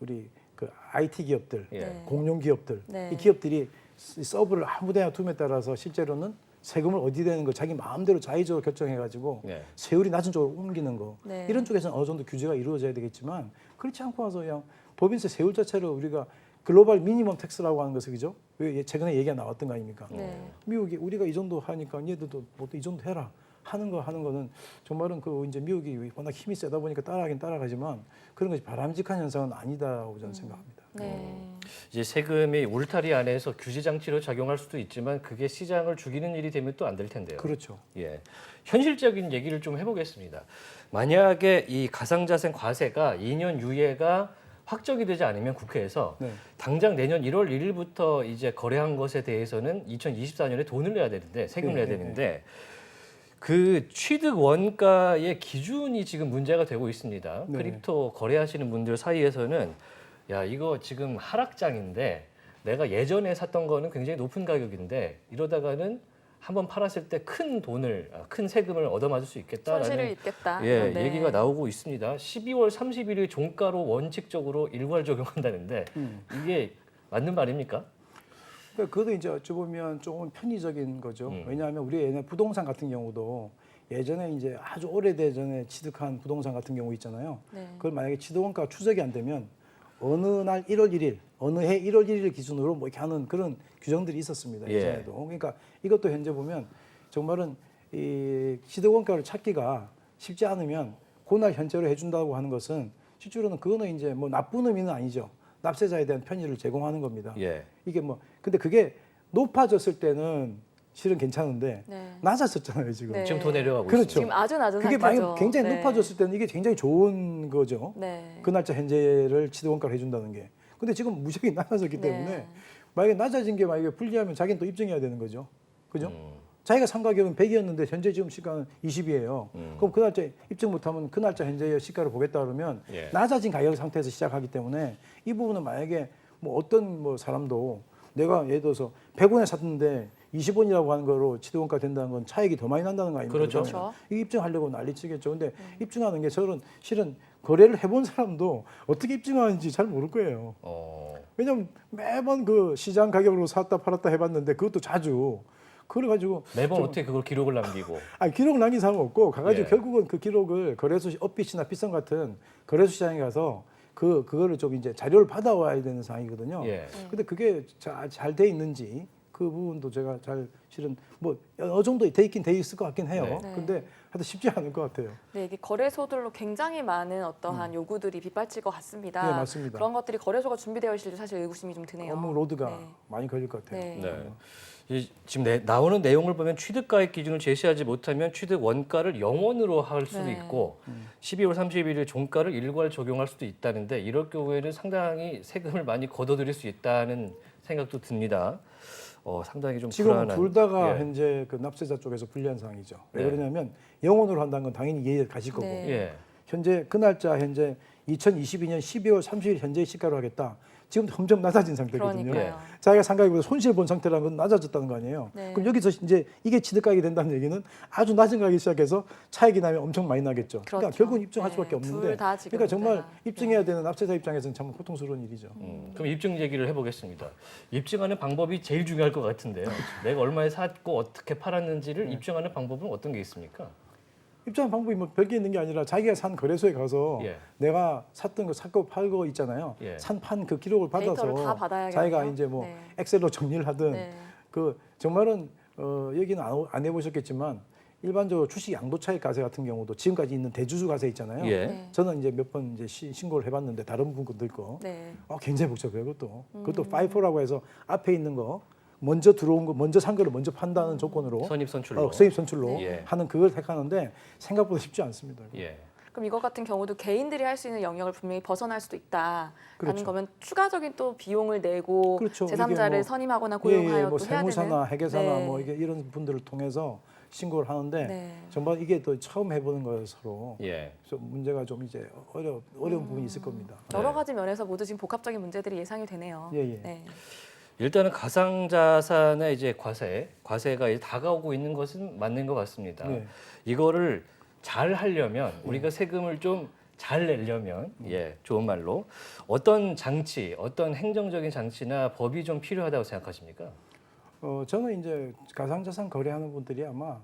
우리 IT 기업들,
예.
네.
공룡 기업들,
네.
이 기업들이 서브를 아무데나 둠에 따라서 실제로는 세금을 어디 되는 거 자기 마음대로 자의적으로 결정해가지고
예.
세율이 낮은 쪽으로 옮기는 거
네.
이런 쪽에서는 어느 정도 규제가 이루어져야 되겠지만 그렇지 않고 와서 그냥 법인세 세율 자체를 우리가 글로벌 미니멈 텍스라고 하는 것을 그죠? 최근에 얘기가 나왔던 거 아닙니까?
네.
미국이 우리가 이 정도 하니까 얘들도 뭐 이 정도 해라 하는 거는 정말은 그 이제 미국이 워낙 힘이 세다 보니까 따라가긴 따라가지만 그런 것이 바람직한 현상은 아니다고 저는 생각합니다.
네.
이제 세금이 울타리 안에서 규제 장치로 작용할 수도 있지만 그게 시장을 죽이는 일이 되면 또 안 될 텐데요.
그렇죠.
예, 현실적인 얘기를 좀 해보겠습니다. 만약에 이 가상자산 과세가 2년 유예가 확정이 되지 않으면 국회에서
네.
당장 내년 1월 1일부터 이제 거래한 것에 대해서는 2024년에 돈을 내야 되는데 세금을
네,
내야
네,
되는데 그 취득 원가의 기준이 지금 문제가 되고 있습니다.
네.
크립토 거래하시는 분들 사이에서는 야 이거 지금 하락장인데 내가 예전에 샀던 거는 굉장히 높은 가격인데 이러다가는 한번 팔았을 때 큰 세금을 얻어맞을 수
손실을
있겠다라는
입겠다.
예,
네.
얘기가 나오고 있습니다. 12월 30일이 종가로 원칙적으로 일괄 적용한다는데 이게 맞는 말입니까?
그러니까 그것도 이제 어찌 보면 조금 편의적인 거죠. 왜냐하면 우리 옛날 부동산 같은 경우도 예전에 이제 아주 오래전에 취득한 부동산 같은 경우 있잖아요.
네.
그걸 만약에 취득원가가 추적이 안 되면 어느 날 1월 1일, 어느 해 1월 1일 기준으로 뭐 이렇게 하는 그런 규정들이 있었습니다.
예.
예전에도. 그러니까 이것도 현재 보면 정말은 이 취득원가를 찾기가 쉽지 않으면 그날 현재로 해준다고 하는 것은 실제로는 그거는 이제 뭐 나쁜 의미는 아니죠. 납세자에 대한 편의를 제공하는 겁니다.
예.
이게 뭐 근데 그게 높아졌을 때는 실은 괜찮은데
네.
낮았었잖아요 지금.
네.
지금 더 내려가고
그렇죠.
있습니다.
지금 아주 낮은
그게
상태죠.
만약 굉장히
네.
높아졌을 때는 이게 굉장히 좋은 거죠.
네.
그 날짜 현재를 취득원가로 해준다는 게. 근데 지금 무지하게 낮아졌기
네.
때문에 만약에 낮아진 게 만약에 불리하면 자기는 또 입증해야 되는 거죠. 그죠? 자기가 산 가격은 100이었는데 현재 지금 시가는 20이에요. 그럼 그 날짜 입증 못하면 그 날짜 현재의 시가를 보겠다 그러면
예.
낮아진 가격 상태에서 시작하기 때문에 이 부분은 만약에 뭐 어떤 뭐 사람도 내가 예를 들어서 100원에 샀는데 20원이라고 하는 거로 취득원가 된다는 건 차익이 더 많이 난다는 거 아닙니까?
그렇죠.
그러면 이게 입증하려고 난리치겠죠. 근데 입증하는 게 저는 실은 거래를 해본 사람도 어떻게 입증하는지 잘 모를 거예요. 왜냐면 매번 그 시장 가격으로 샀다 팔았다 해봤는데 그것도 자주 그래가지고
매번 어떻게 그걸 기록을 남기고
기록을 남긴 사람은 없고 가가지고
예.
결국은 그 기록을 거래소 업빛이나 빗성 같은 거래소 시장에 가서 그거를 좀 이제 자료를 받아와야 되는 상황이거든요.
예.
근데 그게 잘 돼 있는지 그 부분도 제가 잘 실은 뭐 어느 정도 돼 있긴 돼 있을 것 같긴 해요.
네.
근데 하여튼 쉽지 않을 것 같아요.
네, 이게 거래소들로 굉장히 많은 어떠한 요구들이 빗발칠 것 같습니다.
네, 맞습니다.
그런 것들이 거래소가 준비되어 있을지 사실 의구심이 좀 드네요.
업무 로드가
네.
많이 걸릴 것 같아요.
네.
네. 지금 나오는 내용을 보면 취득가액 기준을 제시하지 못하면 취득 원가를 0원으로 할 수도
네.
있고 12월 31일 종가를 일괄 적용할 수도 있다는데 이럴 경우에는 상당히 세금을 많이 걷어들일 수 있다는 생각도 듭니다. 상당히 좀
지금
불안한.
둘 다가
예.
현재 그 납세자 쪽에서 불리한 상황이죠. 왜
네.
그러냐면 영원으로 한다는 건 당연히 이해 가실 거고
네.
예.
현재 그 날짜 현재 2022년 12월 30일 현재 시가로 하겠다. 지금 점점 낮아진 상태거든요.
그러니까요.
자기가 산 가격보다 손실 본 상태라는 건 낮아졌다는 거 아니에요.
네.
그럼 여기서 이제 이게 취득가격이 된다는 얘기는 아주 낮은 가격이 시작해서 차익이 나면 엄청 많이 나겠죠. 그러니까
그렇죠.
결국은 입증할
네,
수밖에 없는데
둘다 지금
그러니까 정말
문제가.
입증해야 되는 납세자 입장에서는 참 고통스러운 일이죠.
그럼 입증 얘기를 해보겠습니다. 입증하는 방법이 제일 중요할 것 같은데요. 내가 얼마에 샀고 어떻게 팔았는지를
네.
입증하는 방법은 어떤 게 있습니까?
입증하는 방법이 뭐 별게 있는 게 아니라 자기가 산 거래소에 가서
예.
내가 샀던 거 샀고 팔고 있잖아요.
예.
산 판 그 기록을 받아서
데이터를 다 받아야겠네요.
자기가 이제 뭐
네.
엑셀로 정리를 하든
네.
그 정말은 여기는 안 해보셨겠지만 일반적으로 주식 양도차익 과세 같은 경우도 지금까지 있는 대주주 과세 있잖아요.
예.
네.
저는 이제 몇 번 이제 신고를 해봤는데 다른 분들 거
네.
굉장히 복잡해요. 그것도 파이포라고 해서 앞에 있는 거 먼저 들어온 거 먼저 산 거를 먼저 판다는 조건으로
선입 선출로.
수입 선출로
예.
하는 그걸 택하는데 생각보다 쉽지 않습니다.
예.
그럼 이거 같은 경우도 개인들이 할 수 있는 영역을 분명히 벗어날 수도 있다라는
그렇죠.
거면 추가적인 또 비용을 내고
그렇죠.
제3자를
이게 뭐-
선임하거나 고용하여
뭐
또 해야 되는.
세무사나 회계사나
네.
뭐 이게 이런 분들을 통해서 신고를 하는데
네.
정말 이게 또 처음 해보는 거여서
예.
좀 문제가 좀 이제 어려운 부분이 있을 겁니다.
여러
네.
가지 면에서 모두 지금 복합적인 문제들이 예상이 되네요.
예, 예.
네.
일단은 가상자산의 이제 과세가 이제 다가오고 있는 것은 맞는 것 같습니다.
네.
이거를 잘 하려면 우리가 세금을 좀 잘 내려면 좋은 말로 어떤 장치, 어떤 행정적인 장치나 법이 좀 필요하다고 생각하십니까?
저는 이제 가상자산 거래하는 분들이 아마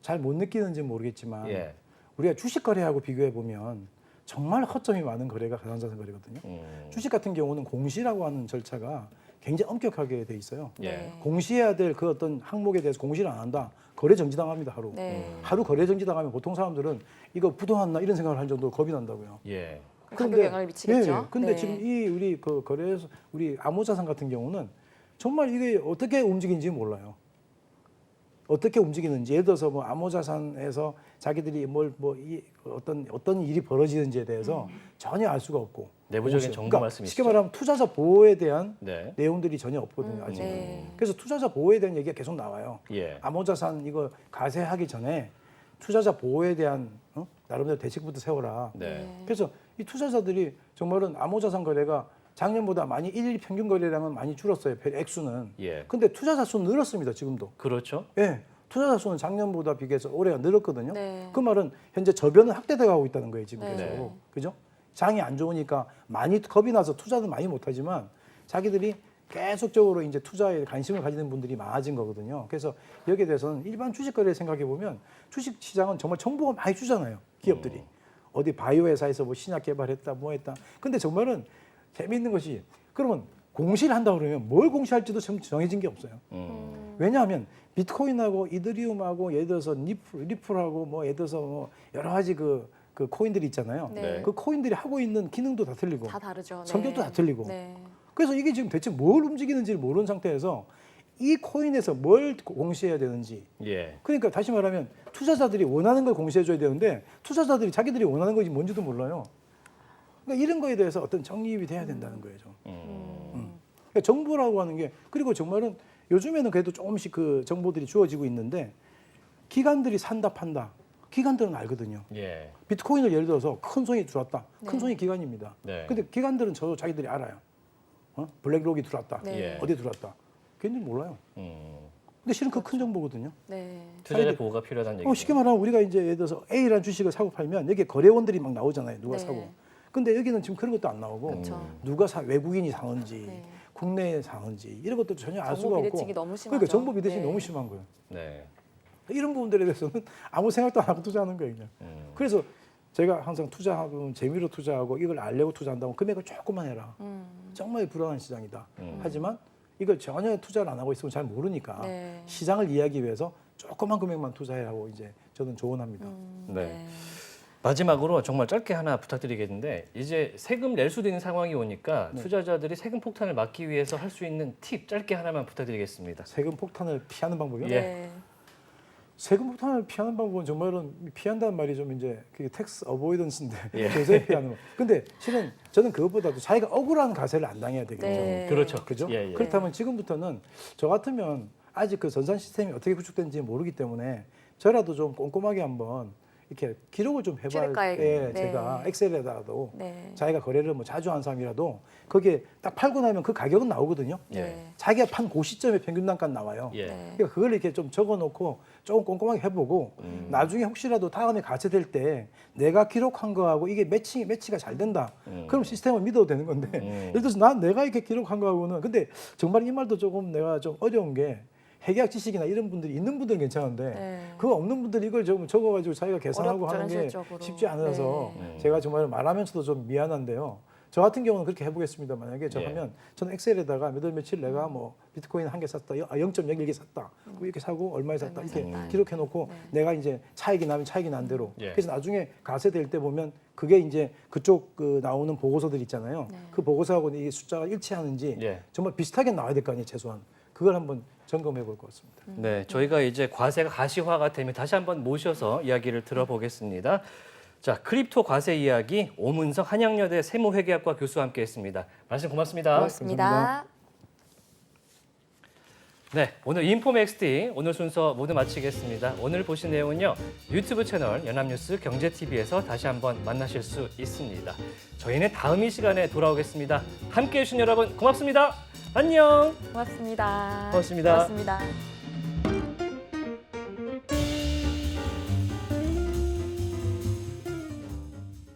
잘 못 느끼는지 모르겠지만
예.
우리가 주식 거래하고 비교해 보면 정말 허점이 많은 거래가 가상자산 거래거든요. 주식 같은 경우는 공시라고 하는 절차가 굉장히 엄격하게 돼 있어요.
예.
네.
공시해야 될 그 어떤 항목에 대해서 공시를 안 한다. 거래 정지당합니다, 하루.
네.
하루 거래 정지당하면 보통 사람들은 이거 부도났나 이런 생각을 할 정도로 겁이 난다고요.
예.
가격에 영향을 미치겠죠.
예, 근데
네.
지금 이 우리 그 거래에서 우리 암호자산 같은 경우는 정말 이게 어떻게 움직이는지 몰라요. 어떻게 움직이는지 예를 들어서 뭐 암호자산에서 자기들이 어떤 일이 벌어지는지에 대해서 전혀 알 수가 없고
내부적인
공시.
정보
그러니까
말씀이시죠?
쉽게 말하면 투자자 보호에 대한
네.
내용들이 전혀 없거든요 아직.
네.
그래서 투자자 보호에 대한 얘기가 계속 나와요.
예.
암호자산 이거 가세하기 전에 투자자 보호에 대한 나름대로 대책부터 세워라.
네.
그래서 이 투자자들이 정말은 암호자산 거래가 작년보다 많이 일일 평균 거래량은 많이 줄었어요. 액수는.
예.
근데 투자자 수는 늘었습니다. 지금도.
그렇죠.
예. 투자자 수는 작년보다 비교해서 올해가 늘었거든요.
네.
그 말은 현재 저변은 확대돼 가고 있다는 거예요. 지금
네.
계속.
네.
그죠? 장이 안 좋으니까 많이 겁이 나서 투자도 많이 못 하지만 자기들이 계속적으로 이제 투자에 관심을 가지는 분들이 많아진 거거든요. 그래서 여기에 대해서는 일반 주식 거래 생각해 보면 주식 시장은 정말 정보가 많이 주잖아요. 기업들이. 어디 바이오 회사에서 뭐 신약 개발했다 뭐 했다. 근데 정말은 재미있는 것이 그러면 공시를 한다 그러면 뭘 공시할지도 좀 정해진 게 없어요. 왜냐하면 비트코인하고 이더리움하고 예를 들어서 리플하고 뭐 예를 들어서 뭐 여러 가지 그 코인들이 있잖아요.
네.
그 코인들이 하고 있는 기능도 다 틀리고
다 다르죠. 네.
성격도 다 틀리고.
네.
그래서 이게 지금 대체 뭘 움직이는지를 모르는 상태에서 이 코인에서 뭘 공시해야 되는지.
예.
그러니까 다시 말하면 투자자들이 원하는 걸 공시해줘야 되는데 투자자들이 자기들이 원하는 것이 뭔지도 몰라요. 그러니까 이런 거에 대해서 어떤 정립이 돼야 된다는 거예요. 좀. 그러니까 정보라고 하는 게 그리고 정말은 요즘에는 그래도 조금씩 그 정보들이 주어지고 있는데 기관들이 산다 판다. 기관들은 알거든요.
예.
비트코인을 예를 들어서 큰 손이 들어왔다. 큰
네.
손이 기관입니다.
네.
근데 기관들은 저도 자기들이 알아요. 블랙록이 들어왔다.
네.
예.
어디 들어왔다. 걔네들 몰라요. 근데 실은 그 큰 정보거든요.
네.
투자자
자기들-
보호가 필요하다는 얘기죠.
쉽게 말하면 우리가 이제 예를 들어서 A라는 주식을 사고 팔면 여기 거래원들이 막 나오잖아요. 누가
네.
사고. 근데 여기는 지금 그런 것도 안 나오고
그렇죠.
누가 외국인이 사는지
네.
국내에 사는지 이런 것도 전혀 알 수가
정보
없고.
비대칭이 너무 심하죠.
그러니까 정보 비대칭이
네.
너무 심한 거예요.
네.
이런 부분들에 대해서는 아무 생각도 안 하고 투자하는 거예요. 그냥. 그래서 제가 항상 투자하면 재미로 투자하고 이걸 알려고 투자한다면 금액을 조금만 해라. 정말 불안한 시장이다. 하지만 이걸 전혀 투자를 안 하고 있으면 잘 모르니까
네.
시장을 이해하기 위해서 조그만 금액만 투자하라고 이제 저는 조언합니다.
네. 마지막으로 정말 짧게 하나 부탁드리겠는데 이제 세금 낼 수도 있는 상황이 오니까
네.
투자자들이 세금 폭탄을 막기 위해서 할 수 있는 팁 짧게 하나만 부탁드리겠습니다.
세금 폭탄을 피하는 방법이요?
예.
네.
세금 폭탄을 피하는 방법은 정말은 피한다는 말이 좀 이제 그게 텍스 어보이던스인데
예.
조세 피하는 거. 근데 실은 저는 그것보다도 자기가 억울한 가세를 안 당해야 되겠죠.
네.
그렇죠.
그죠?
예, 예.
그렇다면 지금부터는 저 같으면 아직 그 전산 시스템이 어떻게 구축되는지 모르기 때문에 저라도 좀 꼼꼼하게 한번 이렇게 기록을 좀 해봐야
취득가액.
예,
네.
제가 엑셀에다가도
네.
자기가 거래를 뭐 자주 한 사람이라도 거기에 딱 팔고 나면 그 가격은 나오거든요.
네.
자기가 판 그 시점에 평균 단가 나와요.
예.
네.
그러니까 그걸 이렇게 좀 적어놓고 조금 꼼꼼하게 해보고 나중에 혹시라도 다음에 가세될 때 내가 기록한 거하고 이게 매치가 잘 된다. 그럼 시스템을 믿어도 되는 건데 예를 들어서 내가 이렇게 기록한 거하고는 근데 정말 이 말도 조금 내가 좀 어려운 게 회계학 지식이나 이런 분들이 있는 분들은 괜찮은데
네.
그거 없는 분들이 이걸 좀 적어가지고 자기가 계산하고
어렵죠,
하는 게
현실적으로.
쉽지 않아서
네.
제가 정말 말하면서도 좀 미안한데요. 저 같은 경우는 그렇게 해보겠습니다. 만약에 저
예.
하면 저는 엑셀에다가 몇 월 며칠 내가 뭐 비트코인 한 개 샀다, 0.01개 샀다, 뭐 이렇게 사고 얼마에 샀다 이렇게
샀다.
기록해놓고 내가 이제 차익이 나면 차익이 난 대로.
예.
그래서 나중에 가세될 때 보면 그게 이제 그쪽 그 나오는 보고서들 있잖아요. 그 보고서하고 이 숫자가 일치하는지
예.
정말 비슷하게 나와야 될 거 아니에요, 최소한. 그걸 한번 점검해 볼 것 같습니다.
네, 저희가 이제 과세가 가시화가 되면 다시 한번 모셔서 이야기를 들어보겠습니다. 자, 크립토 과세 이야기 오문석 한양여대 세무회계학과 교수와 함께했습니다. 말씀 고맙습니다.
고맙습니다.
감사합니다.
네, 오늘 인포맥스티 오늘 순서 모두 마치겠습니다. 오늘 보신 내용은요 유튜브 채널 연합뉴스 경제TV에서 다시 한번 만나실 수 있습니다. 저희는 다음 이 시간에 돌아오겠습니다. 함께해 주신 여러분 고맙습니다. 안녕.
고맙습니다.
고맙습니다.
고맙습니다.